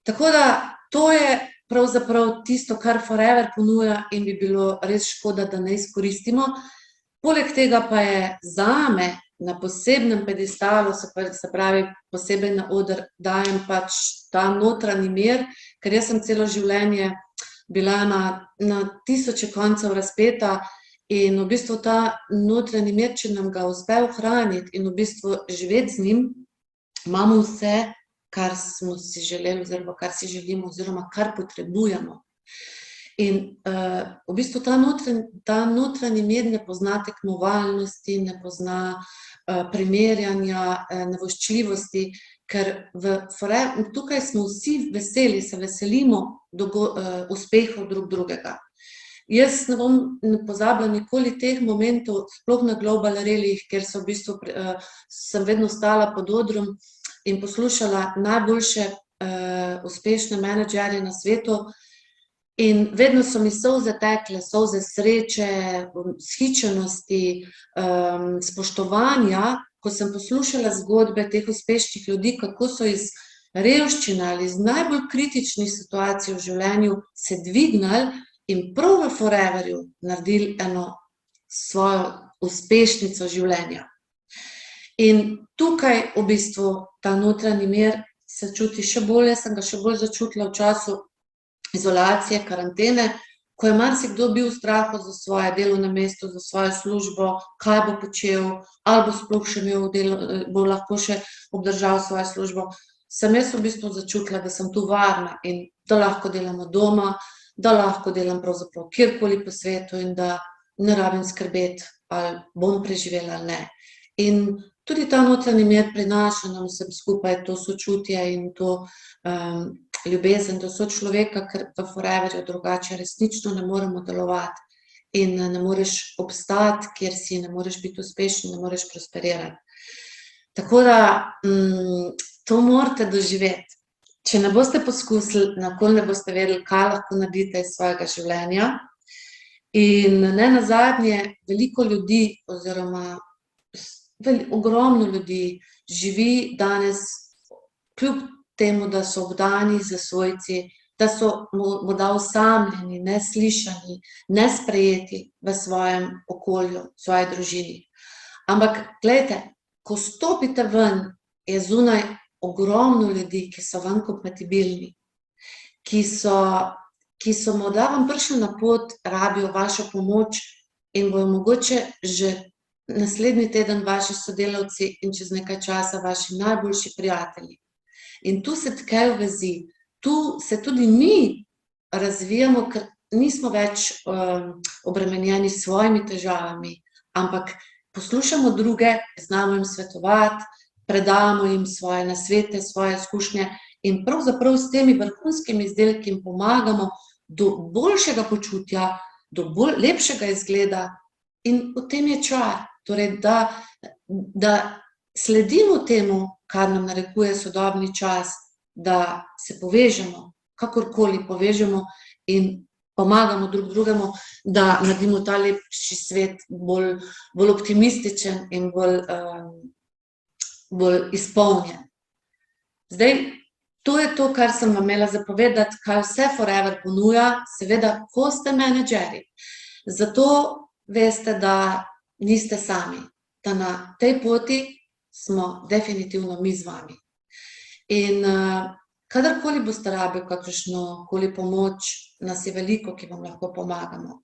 Tako da, to je pravzaprav tisto, kar Forever ponuja in bi bilo res škoda, da ne izkoristimo. Poleg tega pa je zame na posebnem pedestalu, se pravi posebej na oder, dajem pač ta notranji mir, ker jaz sem celo življenje bila na tisoče koncev razpeta in v bistvu ta notranji mir, če nam ga uspe ohraniti in v bistvu živeti z njim, imamo vse, kar smo si želeli oziroma kar si želimo oziroma kar potrebujemo. In v bistvu ta notranji mir ne pozna tekmovalnosti, ne pozna primerjanja, nevoščljivosti, ker tukaj smo vsi veseli, se veselimo uspehov drug drugega. Jaz ne pozabljam nikoli teh momentov, sploh na Global Rallyjih, kjer so v bistvu sem vedno stala pod odrom in poslušala najboljše uspešne menedžerje na svetu. In vedno so mi solze tekle, solze sreče, vzhičenosti, spoštovanja, ko sem poslušala zgodbe teh uspešnih ljudi, kako so iz revščine ali iz najbolj kritičnih situacij v življenju se dvignili in prav v Foreverju naredili eno svojo uspešnico življenja. In tukaj v bistvu ta notranji mir se čuti še bolje, sem ga še bolj začutila v času izolacije, karantene, ko je marsikdo bil v strahu za svoje delovno mesto, za svojo službo, kaj bo počel, ali bo sploh še imel delo, bo lahko še obdržal svojo službo. Sem jaz v bistvu začutila, da sem tu varna in da lahko delam od doma, da lahko delam pravzaprav kjerkoli po svetu in da ne rabim skrbeti, ali bom preživela ali ne. In tudi ta notranji mir prinaša nam vsem skupaj to sočutje in to ljubezen do sočloveka, ker v Foreverju drugače resnično ne moremo delovati in ne moreš obstati, kjer si, ne moreš biti uspešen, ne moreš prosperirati. Tako da to morate doživeti. Če ne boste poskusili, nikoli ne boste vedeli, kaj lahko naredite iz svojega življenja. In ne nazadnje, veliko ljudi oziroma ogromno ljudi živi danes kljub temu, da so obdani z svojci, da so morda osamljeni, neslišani, nesprejeti v svojem okolju, v svoji družini. Ampak, glejte, ko stopite ven, je zunaj ogromno ljudi, ki so vam kompatibilni, ki so morda vam prišli na pot, rabijo vašo pomoč in bojo mogoče že naslednji teden vaši sodelavci in čez nekaj časa vaši najboljši prijatelji. In tu se tkejo vezi, tu se tudi mi razvijamo, ker nismo več obremenjeni s svojimi težavami, ampak poslušamo druge, znamo jim svetovati, predamo jim svoje nasvete, svoje izkušnje in pravzaprav s temi vrhunskimi izdelki jim pomagamo do boljšega počutja, do lepšega izgleda in v tem je čar. Torej, da sledimo temu, kar nam narekuje sodobni čas, da se povežemo, kakorkoli povežemo in pomagamo drug drugemu, da naredimo ta lepši svet bolj optimističen in bolj izpolnjen. Zdaj, to je to, kar sem vam imela zapovedati, kaj vse Forever ponuja, seveda, ko ste menedžerji. Zato veste, da niste sami, da na tej poti smo definitivno mi z vami. In kadarkoli boste rabili kakršnokoli pomoč, nas je veliko, ki vam lahko pomagamo.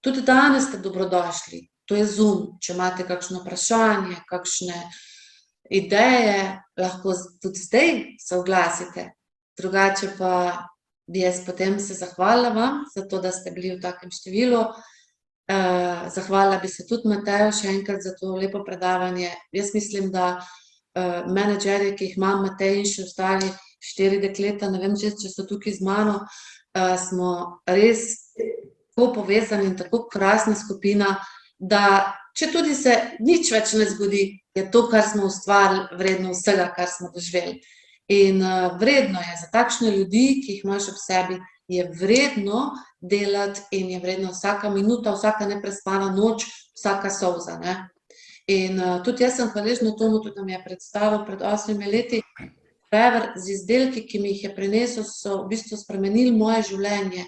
Tudi danes ste dobrodošli, to je Zoom, če imate kakšno vprašanje, kakšne ideje, lahko tudi zdaj se oglasite. Drugače pa bi jaz potem se zahvalila vam za to, da ste bili v takem številu. Zahvalila bi se tudi Mateju še enkrat za to lepo predavanje. Jaz mislim, da menedžerje, ki jih imam, Matej in še ostali 4 dekleta, ne vem, če so tukaj z mano, smo res tako povezani in tako krasna skupina, da če tudi se nič več ne zgodi, je to, kar smo ustvarili, vredno vsega, kar smo doživeli. In vredno je za takšne ljudi, ki jih imaš ob sebi, je vredno delati in je vredno vsaka minuta, vsaka neprespana noč, vsaka solza, ne. In tudi jaz sem hvaležna tomu, tudi nam je predstavil pred 8 leti, Forever z izdelki, ki mi jih je prinesel, so v bistvu spremenili moje življenje.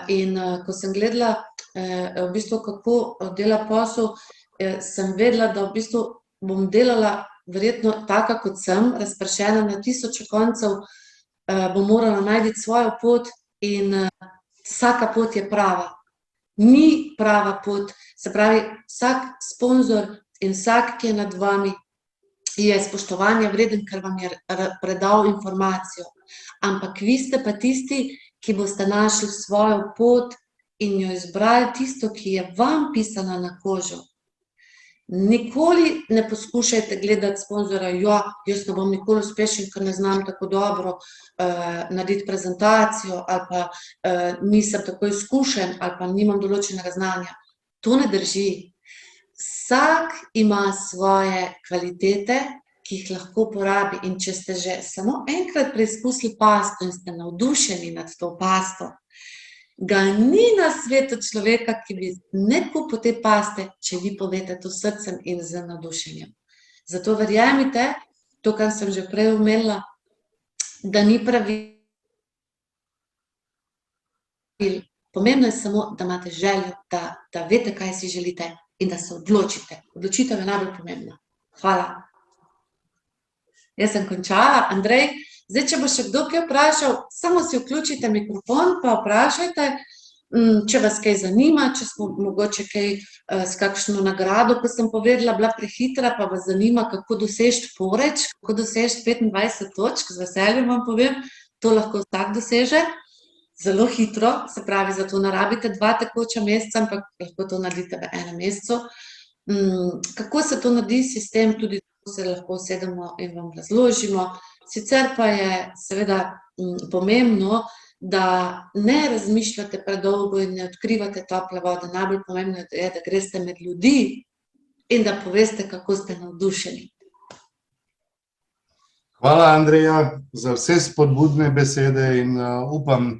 In ko sem gledala, v bistvu, kako dela posel, sem vedela, da v bistvu bom delala verjetno taka, kot sem, razpršena na tisoče koncev, bom morala najti svojo pot in vsaka pot je prava. Ni prava pot, se pravi, vsak sponzor in vsak, ki je nad vami, je spoštovanja vreden, ker vam je predal informacijo. Ampak vi ste pa tisti, ki boste našli svojo pot in jo izbrali tisto, ki je vam pisana na kožo. Nikoli ne poskušajte gledati sponzorja, jaz ne bom nikoli uspešen, ker ne znam tako dobro narediti prezentacijo, ali pa nisem tako izkušen, ali pa nimam določenega znanja. To ne drži. Vsak ima svoje kvalitete, ki jih lahko uporabi, in če ste že samo enkrat preizkusili pasto in ste navdušeni nad to pasto, ga ni na svetu človeka, ki bi ne kupil te paste, če vi povete to srcem in z navdušenjem. Zato verjemite, to, kar sem že prej omenila, da ni pravil. Pomembno je samo, da imate željo, da veste, kaj si želite in da se odločite. Odločitev je najbolj pomembna. Hvala. Jaz sem končala. Andrej, zdaj, če bo še kdo kaj vprašal, samo si vključite mikrofon, pa vprašajte, če vas kaj zanima, če smo mogoče kaj s kakšno nagrado, ko sem povedala, bila prehitra, pa vas zanima, kako doseči Poreč, kako doseči 25 točk, z veseljem vam povem, to lahko vsak doseže. Zelo hitro, se pravi, zato ne rabite 2 tekoča meseca, ampak lahko to naredite v 1 mesecu. Kako se to naredi, sistem, tudi se lahko usedemo in vam razložimo. Sicer pa je seveda pomembno, da ne razmišljate predolgo in ne odkrivate tople vode. Najbolj pomembno je, da greste med ljudi in da poveste, kako ste navdušeni. Hvala, Andreja, za vse spodbudne besede in upam,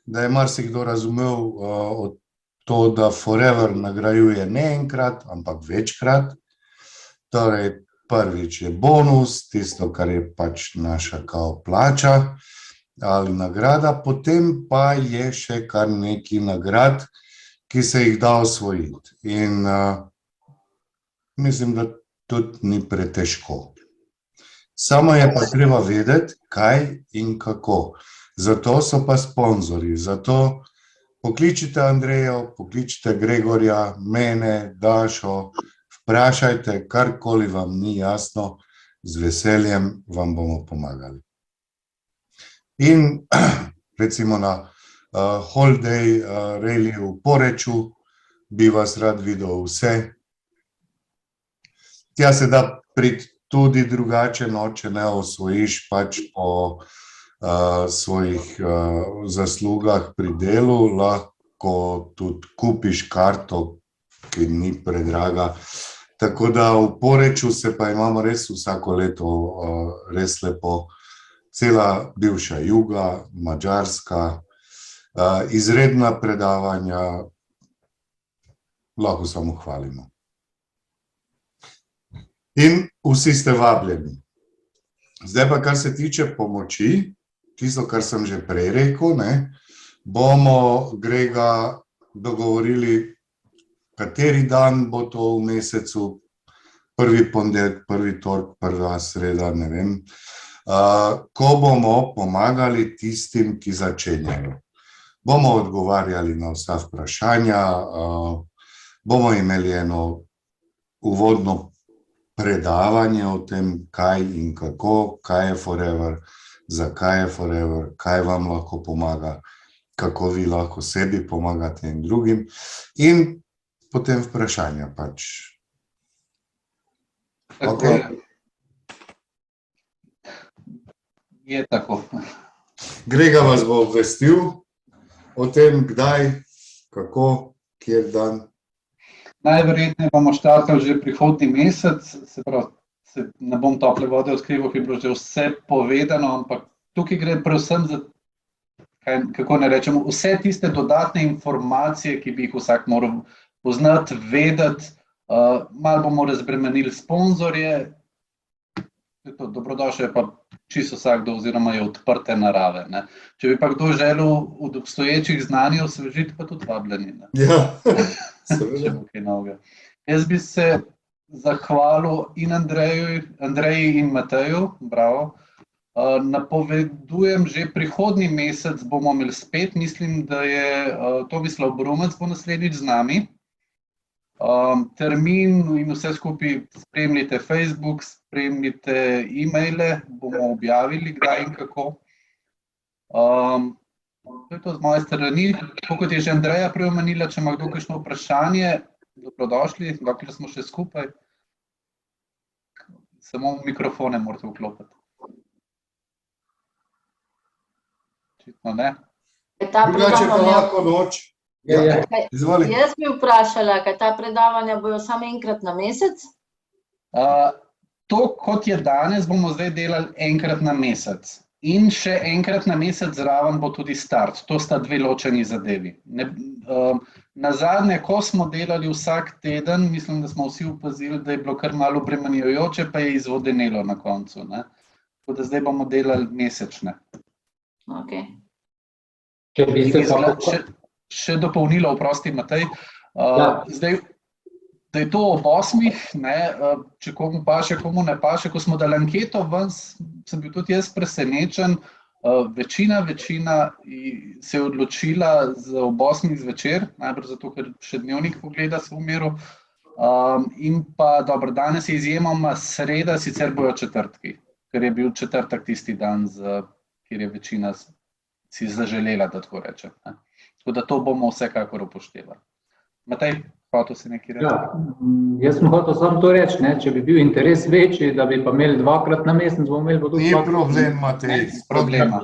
da je marsikdo razumel to, da Forever nagrajuje ne enkrat, ampak večkrat. Torej, prvič je bonus, tisto, kar je pač naša kao plača ali nagrada, potem pa je še kar nekaj nagrad, ki se jih da osvojiti. In mislim, da tudi ni pretežko. Samo je pa treba vedeti, kaj in kako. Zato so pa sponzorji, zato pokličite Andrejo, pokličite Gregorja, mene, Dašo, vprašajte, karkoli vam ni jasno, z veseljem vam bomo pomagali. In recimo na Whole Day Rally v Poreču bi vas rad videl vse. Tja se da priti tudi drugače, če ne osvojiš pač po svojih zaslugah pri delu, lahko tudi kupiš karto, ki ni predraga. Tako da v Poreču se pa imamo res vsako leto res lepo. Cela bivša Juga, Madžarska, izredna predavanja, lahko samo hvalimo. In vsi ste vabljeni. Zdaj pa, kar se tiče pomoči, tisto, kar sem že prej rekel, bomo Grega dogovorili, kateri dan bo to v mesecu, prvi ponedeljek, prvi torek, prva sreda, ne vem, ko bomo pomagali tistim, ki začenjajo. Bomo odgovarjali na vsa vprašanja, bomo imeli eno uvodno predavanje o tem, kaj in kako, kaj je Forever, zakaj je Forever, kaj vam lahko pomaga, kako vi lahko sebi pomagate in drugim, in potem vprašanja pač. Tako je. Je tako. Grega vas bo obvestil o tem, kdaj, kako, kjer dan. Najverjetneje bomo štartali že prihodnji mesec, se pravi, ne bom tople vode odkrival, ki je bilo že vse povedano, ampak tukaj gre predvsem za, kako ne rečemo, vse tiste dodatne informacije, ki bi jih vsak moral poznati, vedeti, malo bomo razbremenili sponzorje, dobrodošel je pa čisto vsakdo oziroma je odprte narave. Ne. Če bi pa kdo želel od obstoječih znanj osvežiti, pa tudi vabljeni. Ne. Ja, Če bo kaj novega. Jaz bi se zahvalil in Andreji in Mateju, bravo. Napovedujem, že prihodnji mesec bomo imeli spet, mislim, da je Tomislav Brumec bo naslednjič z nami. Termin in vse skupaj spremljite Facebook, spremljite e-maile, bomo objavili kdaj in kako. To je to z moje strani. Tako kot je že Andreja prej omenila, če ima kdo kakšno vprašanje, dobrodošli, dokler smo še skupaj. Samo mikrofone morate vklopiti. Očitno ne. Drugače pa lahko noč. Ja. Izvoli. Jaz bi vprašala, kaj ta predavanja bojo samo enkrat na mesec? To, kot je danes, bomo zdaj delali enkrat na mesec. In še enkrat na mesec zraven bo tudi start. To sta dve ločeni zadevi. Nazadnje, ko smo delali vsak teden, mislim, da smo vsi opazili, da je bilo kar malo obremenjujoče, pa je izvodenelo na koncu. Ne? Tako da zdaj bomo delali mesečne. Okay. Še dopolnilo, oprosti Matej. Zdaj, da je to ob 8, ne, če komu paše, komu ne paše, ko smo dali anketo ven, sem bil tudi jaz presenečen. Večina se je odločila za ob 8 zvečer, najbrž zato, ker še dnevnik pogleda se v miru. In pa dobro, danes je izjemoma sreda, sicer bojo četrtki, ker je bil četrtek tisti dan, kjer je večina si zaželela, da tako rečem. Tako da to bomo vsekakor upoštevali. Matej, hotel si nekaj reči? Ja, jaz sem hotel samo to reči, ne, če bi bil interes večji, da bi pa imeli 2-krat na mesec, bomo imeli pa tudi Ni problem, Matej. Problema.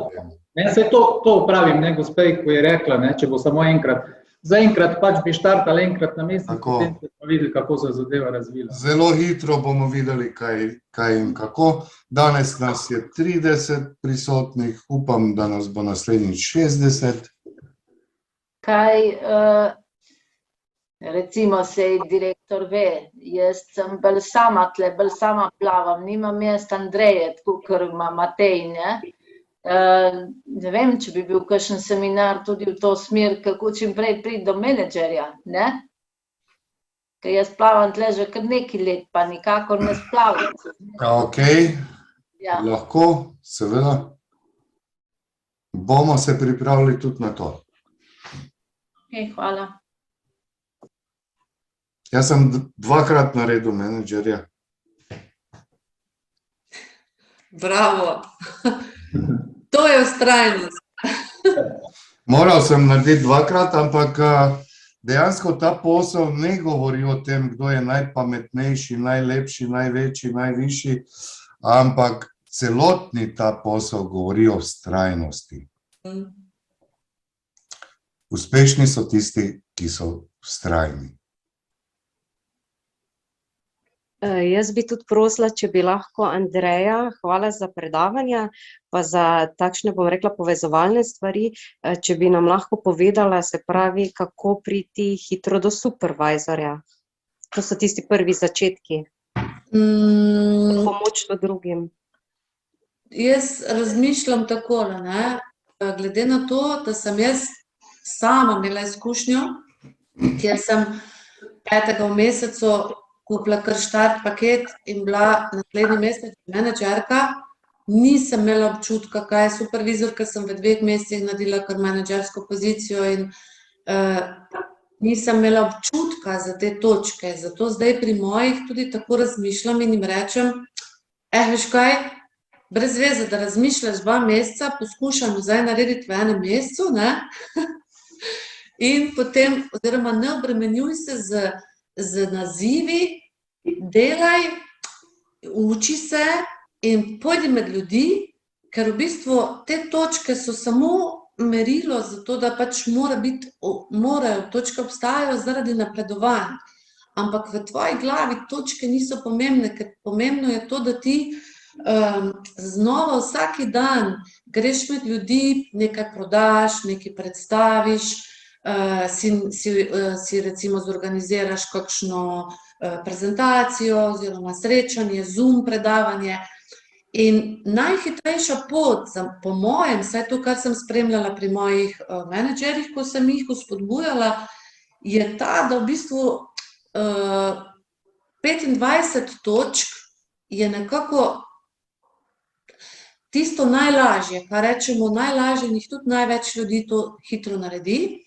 Ne, se to pravim, ne, gospej, ko je rekla, ne, če bo samo enkrat. Zaenkrat pač bi štartali enkrat na mesec, potem se pa videli, kako se zadeva razvila. Zelo hitro bomo videli, kaj in kako. Danes nas je 30 prisotnih, upam, da nas bo naslednjič 60. Kaj, recimo, sej direktor ve, jaz sem bolj sama plavam, nimam jaz Andreje, tako ker ima Matej, ne? Ne vem, če bi bil kakšen seminar tudi v to smer, kako čim prej priti do menedžerja, ne? Ker jaz plavam tle že kar nekaj let, pa nikakor ne splavam. Okej, Ja. lahko, seveda. Bomo se pripravili tudi na to. Okay, hvala. Jaz sem 2-krat naredil menedžerja. Bravo. To je vztrajnost. Moral sem narediti 2-krat, ampak dejansko ta posel ne govori o tem, kdo je najpametnejši, najlepši, največji, najvišji, ampak celotni ta posel govori o vztrajnosti. Uspešni so tisti, ki so vztrajni. Jaz bi tudi prosila, če bi lahko Andreja, hvala za predavanja, pa za takšne, bom rekla, povezovalne stvari, če bi nam lahko povedala, se pravi, kako priti hitro do supervizorja. To so tisti prvi začetki. Pomoč to drugim. Jaz razmišljam takole, ne, glede na to, da sem jaz sama imela izkušnjo, kjer sem 5. v mesecu kupila kar štart paket in bila naslednji mesec menedžerka, nisem imela občutka, kaj je supervizor, ker sem v 2 mesecih naredila kar menedžersko pozicijo in nisem imela občutka za te točke. Zato zdaj pri mojih tudi tako razmišljam in jim rečem, veš kaj, brez veze, da razmišljaš 2 meseca, poskušam zdaj narediti v 1 mesecu, ne? In potem, oziroma ne obremenjuj se z nazivi, delaj, uči se in pojdi med ljudi, ker v bistvu te točke so samo merilo za to, da pač morajo točke obstajajo zaradi napredovanj. ampak v tvoji glavi točke niso pomembne, ker pomembno je to, da ti znova vsaki dan greš med ljudi, nekaj prodaš, nekaj predstaviš, si recimo zorganiziraš kakšno prezentacijo oziroma srečanje, Zoom predavanje. In najhitrejša pot, po mojem, vsaj to, kar sem spremljala pri mojih menedžerjih, ko sem jih vzpodbujala, je ta, da v bistvu 25 točk je nekako tisto najlažje, kar rečemo najlažje, in jih tudi največ ljudi to hitro naredi,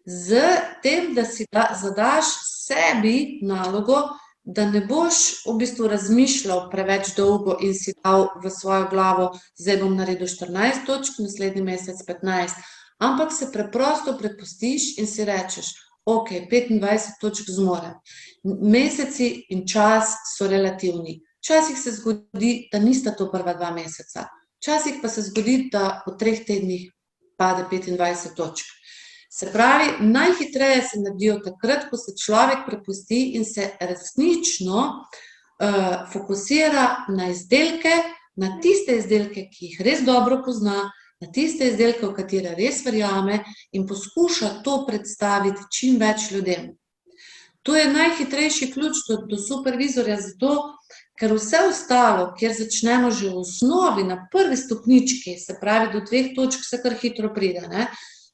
z tem, da si zadaš sebi nalogo, da ne boš v bistvu razmišljal preveč dolgo in si dal v svojo glavo, zdaj bom naredil 14 točk, naslednji mesec 15, ampak se preprosto prepustiš in si rečeš, ok, 25 točk zmorem. Meseci in čas so relativni. Včasih se zgodi, da nista to prva 2 meseca. Včasih pa se zgodi, da po 3 tednih pade 25 točk. Se pravi, najhitreje se naredijo takrat, ko se človek prepusti in se resnično fokusira na izdelke, na tiste izdelke, ki jih res dobro pozna, na tiste izdelke, v katere res verjame in poskuša to predstaviti čim več ljudem. To je najhitrejši ključ do supervizorja, zato ker vse ostalo, kjer začnemo že v osnovi, na prvi stopnički, se pravi, do 2 točk se kar hitro pride, ne?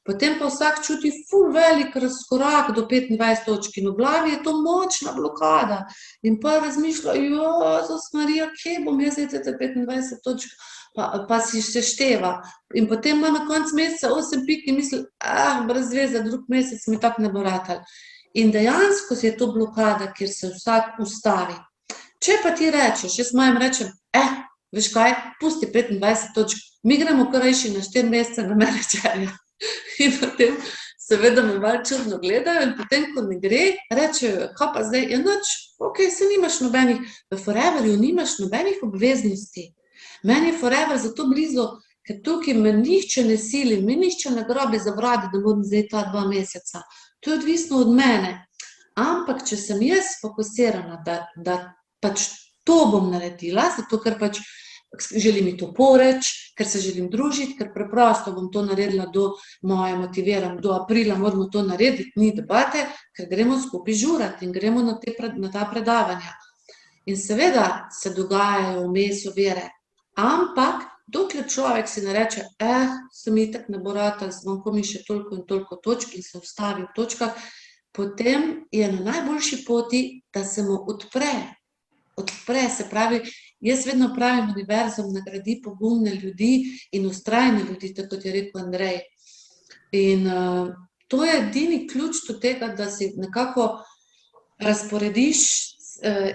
Potem pa vsak čuti ful velik razkorak do 25 točk in v glavi je to močna blokada. In pa razmišlja, Jezus Marija, kje bom jaz zdaj te 25 točk, pa si sešteva. In potem ima na koncu meseca 8 pik in misli, brez veze, drug mesec mi tako ne bo ratal. In dejansko je to blokada, kjer se vsak ustavi. Če pa ti rečeš, jaz mojem rečem, veš kaj, pusti 25 točk, mi gremo kar rajši na 4 mesece na menedžerja. In potem seveda me malo čudno gledajo in potem, ko mi gre, rečejo, kaj pa zdaj, nič, ok, se nimaš nobenih, v Foreverju nimaš nobenih obveznosti. Meni je Forever zato blizu, ker tukaj me nihče ne sili, me nihče ne grobi za vrati, da moram zdaj ta 2 meseca. To je odvisno od mene. Ampak, če sem jaz fokusirana, da pač to bom naredila, zato ker pač želim mi to poreč, ker se želim družiti, ker preprosto bom to naredila do aprila, moramo to narediti, ni debate, ker gremo skupaj žurati in gremo na ta predavanja. In seveda se dogajajo vmes ovire, ampak dokler človek si ne reče, se mi itak ne bo ratal, zmanjko mi še toliko in toliko točk in se ustavi v točkah, potem je na najboljši poti, da se mu odpre, se pravi, jaz vedno pravim, univerzum nagradi pogumne ljudi in vztrajne ljudi, tako kot je rekel Andrej. In to je edini ključ do tega, da si nekako razporediš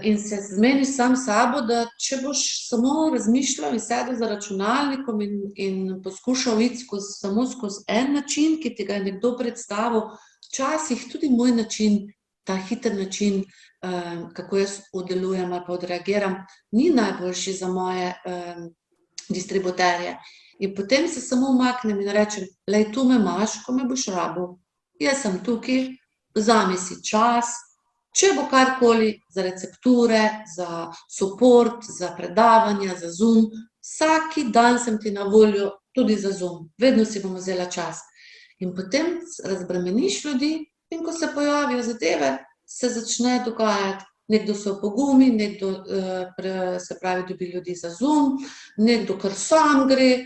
in se zmeniš sam sabo, da če boš samo razmišljal in sedel za računalnikom in poskušal iti samo skozi en način, ki ti ga je nekdo predstavil, včasih tudi moj način, ta hiter način, kako jaz delujem ali pa odreagiram, ni najboljši za moje distributerje. In potem se samo umaknem in rečem, lej, tu me imaš, ko me boš rabil. Jaz sem tukaj, vzami si čas, če bo karkoli za recepture, za support, za predavanja, za Zoom, vsaki dan sem ti na voljo tudi za Zoom, vedno si bom vzela čas. In potem razbremeniš ljudi in ko se pojavijo zadeve, se začne dogajati. Nekdo se opogumi, nekdo se pravi dobi ljudi za Zoom, nekdo kar sam gre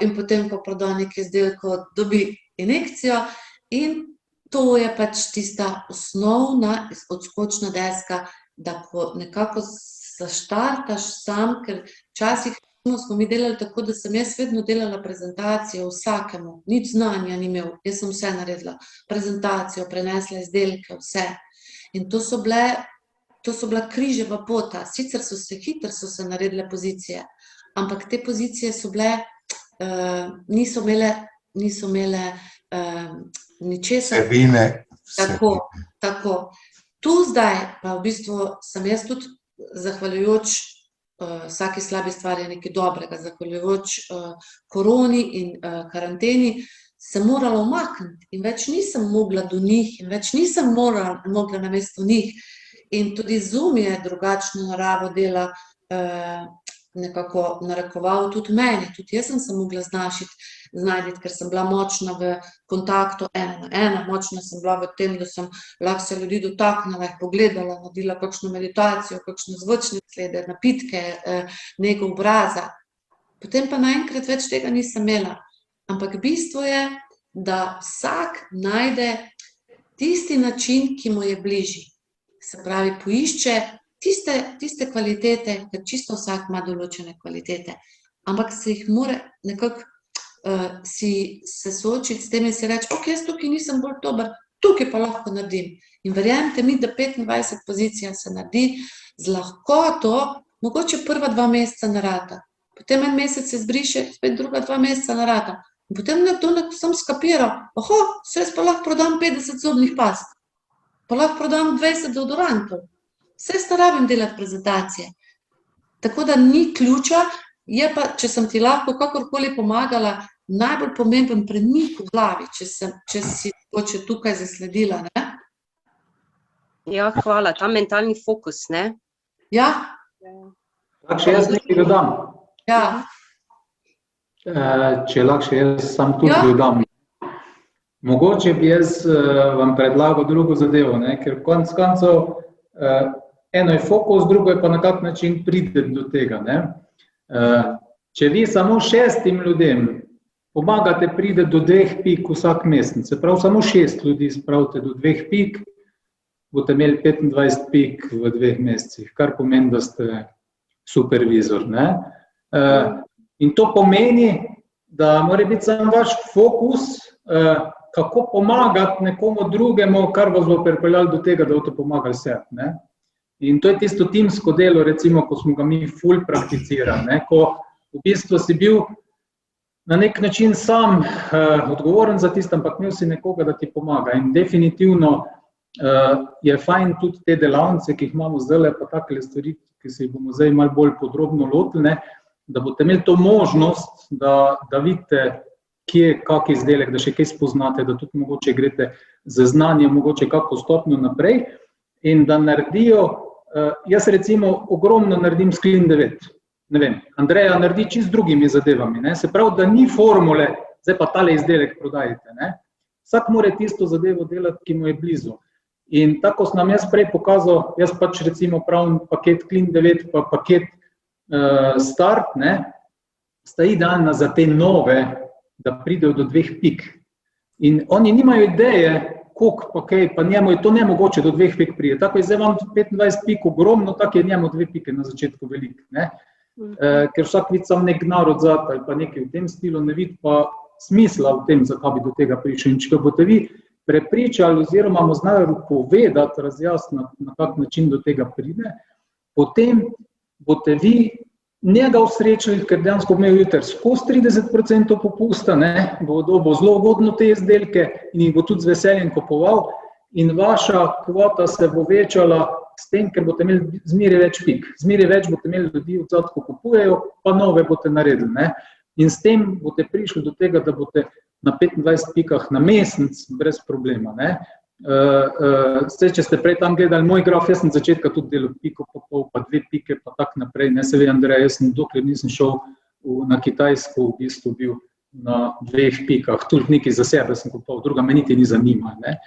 in potem, ko proda nekaj izdelkov, dobi injekcijo in to je pač tista osnovna odskočna deska, da ko nekako zaštartaš sam, ker včasih smo mi delali tako, da sem jaz vedno delala prezentacijo vsakemu, nič znanja ni imel, jaz sem vse naredila, prezentacijo, prenesla izdelke, vse. In to so bila križeva pota, sicer hitro so se naredile pozicije, ampak te pozicije so bile, niso imele ničesar. Vsebine. Tako. Tu zdaj pa v bistvu sem jaz tudi zahvaljujoč vsaki slabi stvari nekaj dobrega, zahvaljujoč koroni in karanteni, se morala umakniti in več nisem mogla do njih in več nisem mogla namesto njih. In tudi Zoom je drugačno naravo dela nekako narekoval tudi meni. Tudi jaz sem se mogla znajti, ker sem bila močna v kontaktu 1 na 1, močna sem bila v tem, da sem lahko se ljudi dotaknila, jih pogledala, naredila kakšno meditacijo, kakšne zvočne slede, napitke, nego obraza. Potem pa naenkrat več tega nisem imela. Ampak bistvo je, da vsak najde tisti način, ki mu je bližji. Se pravi, poišče tiste kvalitete, ker čisto vsak ima določene kvalitete, ampak se jih mora nekako se soočiti s tem in si reči, ok, jaz tukaj nisem bolj dober, tukaj pa lahko naredim. In verjemite mi, da 25 pozicija se naredi z lahkoto, mogoče prva 2 meseca ne rata. Potem 1 mesec se zbriše, spet druga 2 meseca ne rata. In potem nekdo sem skapira, se jaz pa lahko prodam 50 zobnih past, pa lahko prodam 20 deodorantov. Vse ne rabim delati prezentacije. Tako da ni ključa, je pa, če sem ti lahko kakorkoli pomagala, najbolj pomemben premik v glavi, če si tukaj zasledila. Ne? Ja, hvala, ta mentalni fokus, ne? Ja. Lahko še jaz nekaj dodam. Ja. Če lahko še jaz sam tudi dodam. Mogoče bi jaz vam predlagal drugo zadevo, ne? Ker konec koncev eno je fokus, drugo je pa na kak način priti do tega. Ne? Če vi samo 6 ljudem pomagate priti do 2 pik vsak mesec, se pravi samo 6 ljudi spravite do 2 pik, boste imeli 25 pik v 2 mesecih, kar pomeni, da ste supervizor. Ne? In to pomeni, da mora biti samo vaš fokus, kako pomagati nekomu drugemu, kar vas bo pripeljalo do tega, da boste pomagali sebi. Ne? In to je tisto timsko delo, recimo, ko smo ga mi ful prakticirali, ne? Ko v bistvu si bil na nek način sam odgovoren za tisto, ampak imel si nekoga, da ti pomaga. In definitivno je fajn tudi te delavnice, ki jih imamo zdaj, pa takele stvari, ki se jih bomo zdaj malo bolj podrobno lotili, ne? Da boste imeli to možnost, da vidite, kje je kak izdelek, da še kaj spoznate, da tudi mogoče greste z znanjem, mogoče kako stopnjo naprej in da naredijo, jaz recimo ogromno naredim s Clean 9, ne vem, Andreja naredi čist drugimi zadevami, ne? Se pravi, da ni formule, zdaj pa tale izdelek prodajite, ne? Vsak mora tisto zadevo delati, ki mu je blizu. In tako sem nam jaz prej pokazal, jaz pač recimo pravim paket Clean 9 pa paket Start, ne? Sta idealna za te nove, da pridejo do 2 pik. In oni nimajo ideje, koliko pa kaj, pa njemu je to nemogoče do 2 pik prije. Tako je zdaj vam 25 pik ogromno, tako je njemu 2 pike na začetku velik. Ne? Ker vsak vidi sam nek narod zat ali pa nekaj v tem stilu, ne vidi pa smisla v tem, zakaj bi do tega prišli. In če boste vi prepričali oziroma mu znali povedati, razjasniti, na kak način do tega pride, potem boste vi njega usrečili, ker dejansko bo imel jutri skozi 30% popusta, ne, bo dobil zelo ugodno te izdelke in jih bo tudi z veseljem kupoval in vaša kvota se bo večala s tem, ker boste imeli zmeraj več pik. Zmeraj več boste imeli ljudi v zadku kupujejo, pa nove boste naredili. Ne. In s tem boste prišli do tega, da boste na 25 pikah na mesec brez problema. Ne. Če ste prej tam gledali moj graf, jaz sem začetka tudi delal piko pa pol, pa 2 pike, pa tak naprej. Ne se ve, Andrej, jaz sem dokler nisem šel na Kitajsko, v bistvu bil na 2 pikah. Tudi nekaj za sebe sem kupoval, druga me niti ni zanima. Ne.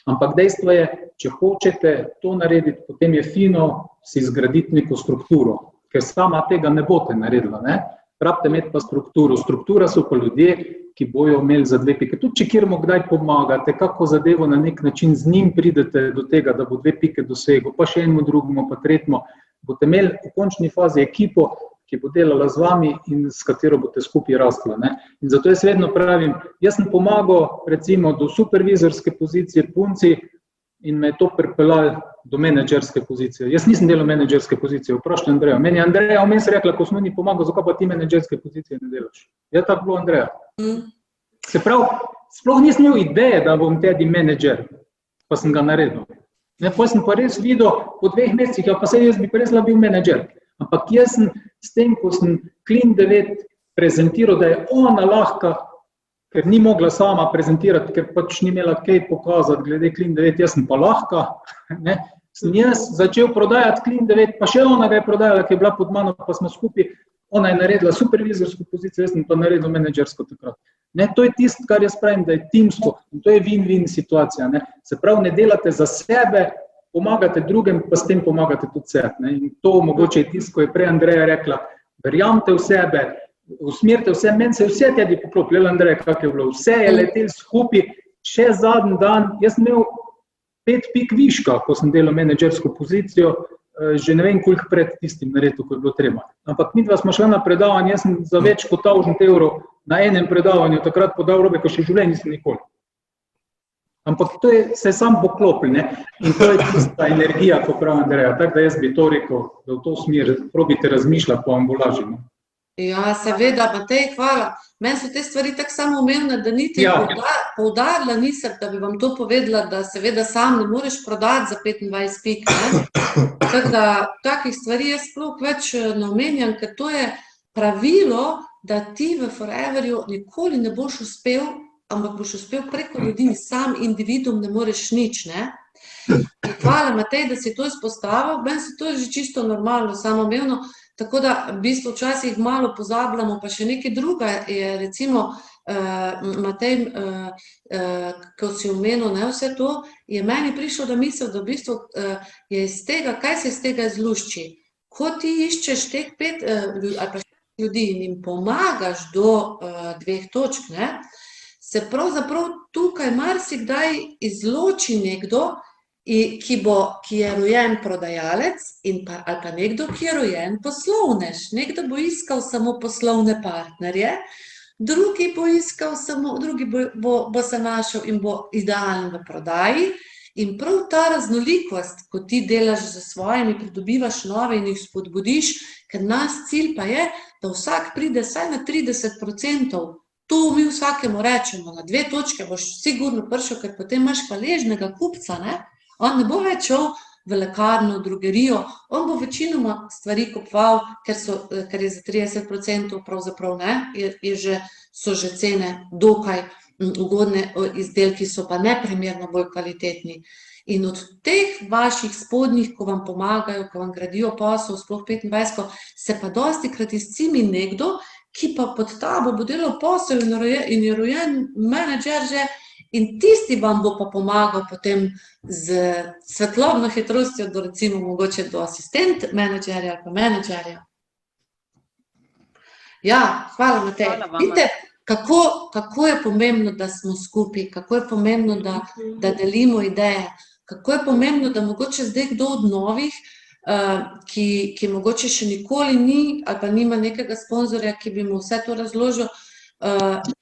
Ampak dejstvo je, če hočete to narediti, potem je fino si zgraditi neko strukturo, ker sama tega ne boste naredila. Ne. Rabite imeti pa strukturo. Struktura so pa ljudje, ki bojo imeli za 2 pike. Tudi če kjermo kdaj pomagate, kako zadevo na nek način z njim pridete do tega, da bo 2 pike dosegel, pa še enemu drugemu, pa tretjemu, boste imeli v končni fazi ekipo, ki bo delala z vami in s katero boste skupaj rastla. Ne? In zato jaz vedno pravim, jaz sem pomagal recimo do supervizorske pozicije punci in me je to pripeljalo do menedžerske pozicije. Jaz nisem delal menedžerske pozicije, vprašajte Andreja. Meni je Andreja vmes rekla, ko smo ni pomagal, zakaj pa ti menedžerske pozicije ne delaš? Je tako bilo, Andreja? Se pravi, sploh nisem imel ideje, da bom tedi menedžer, pa sem ga naredil. Ne, pa sem pa res videl po 2 mesecih, pa se jaz bi pa res bil menedžer. Ampak jaz sem s tem, ko sem Clean 9 prezentiral, da je ona lahka, ker ni mogla sama prezentirati, ker pač ni imela kaj pokazati glede Clean 9, jaz sem pa lahka, ne, Sem jaz začel prodajati Clean 9, pa še ona ga je prodajala, ki je bila pod mano, pa smo skupaj, ona je naredila supervizorsko pozicijo, jaz sem pa naredil menedžersko takrat. Ne, to je tisto, kar jaz pravim, da je timsko in to je win-win situacija. Ne. Se pravi, ne delate za sebe, pomagate drugim, pa s tem pomagate tudi sebi. Ne. In to mogoče je tisto, ko je prej Andreja rekla, verjamte v sebe, usmerite vse, meni se vse tedi poklopili, Andreja, kak je bilo, vse je letel skupaj, še zadnji dan, jaz sem imel 5 pik viška, ko sem delal menedžersko pozicijo, že ne vem, koliko pred tistim naredil, ko je bilo treba. Ampak midva smo šla na predavanje, jaz sem za več kot 1000 evrov na enem predavanju takrat podal robe, ko še v življenju nisem nikoli. Ampak to je se sam poklopil, ne? In to je tista energija, ko pravi Andreja. Tako da jaz bi to rekel, da v to smer probite razmišljati, pa vam bo lažje. Ja, seveda, Matej, hvala. Meni so te stvari tako samoumevne, da niti poudarila nisem, da bi vam to povedala, da seveda sam ne moreš prodati za 25 pik. Tako da takih stvari jaz sploh več ne omenjam, ker to je pravilo, da ti v Foreverju nikoli ne boš uspel, ampak boš uspel preko ljudi, sam individuum ne moreš nič, ne? Hvala, Matej, da si to izpostavil. Meni se to je že čisto normalno, samoumevno. Tako da v bistvu včasih malo pozabljamo, pa še nekaj druga je recimo, Matej, ko si omenil, ne, vse to, je meni prišlo da misel, da v bistvu je iz tega, kaj se iz tega izlušči. Ko ti iščeš teh 5 ali pa 6 ljudi in jim pomagaš do 2 točk, ne, se pravzaprav tukaj marsikdaj izloči nekdo, ki je rojen prodajalec ali pa nekdo, ki je rojen poslovnež. Nekdo bo iskal samo poslovne partnerje, drugi bo se našel in bo idealen v prodaji. In prav ta raznolikost, ko ti delaš za svojimi, pridobivaš nove in jih spodbudiš, ker nas cilj pa je, da vsak pride vsaj na 30%. To mi vsakemu rečemo, na 2 točke boš sigurno prišel, ker potem imaš hvaležnega kupca, ne? On ne bo več šel v lekarno, drogerijo, on bo večinoma stvari kupoval, ker je za 30% pravzaprav, ne, so že cene dokaj ugodne, izdelki so pa neprimerno bolj kvalitetni. In od teh vaših spodnjih, ko vam pomagajo, ko vam gradijo posel, sploh 25, se pa dostikrat izcimi nekdo, ki pa pod tabo bo delal posel in je rojen menedžer že, in tisti vam bo pa pomagal potem z svetlobno hitrostjo do recimo mogoče do asistent menedžerja ali pa menedžerja. Ja, hvala, Matej. Vidite, kako je pomembno, da smo skupaj, kako je pomembno, da delimo ideje, kako je pomembno, da mogoče zdaj kdo od novih, ki mogoče še nikoli ni ali pa nima nekega sponzorja, ki bi mu vse to razložil,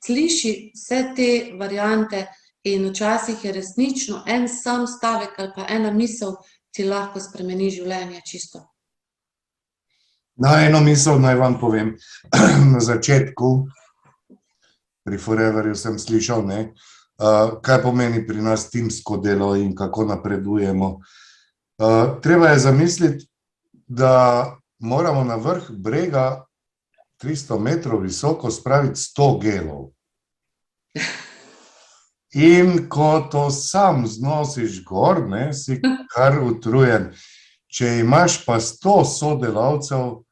sliši vse te variante in včasih je resnično en sam stavek ali pa ena misel ti lahko spremeni življenje čisto. Na eno misel naj vam povem. Na začetku pri Foreverju sem slišal, ne, kaj pomeni pri nas timsko delo in kako napredujemo. Treba je zamisliti, da moramo na vrh brega 300 metrov visoko spraviti 100 gelov. In ko to sam znosiš gor, ne, si kar utrujen. Če imaš pa 100 sodelavcev,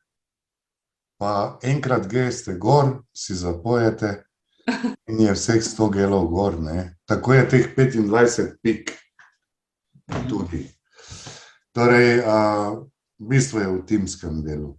pa enkrat greste gor, si zapojete in je vseh 100 gelov gor, ne. Tako je teh 25 pik tudi. Torej, bistvo je v timskem delu.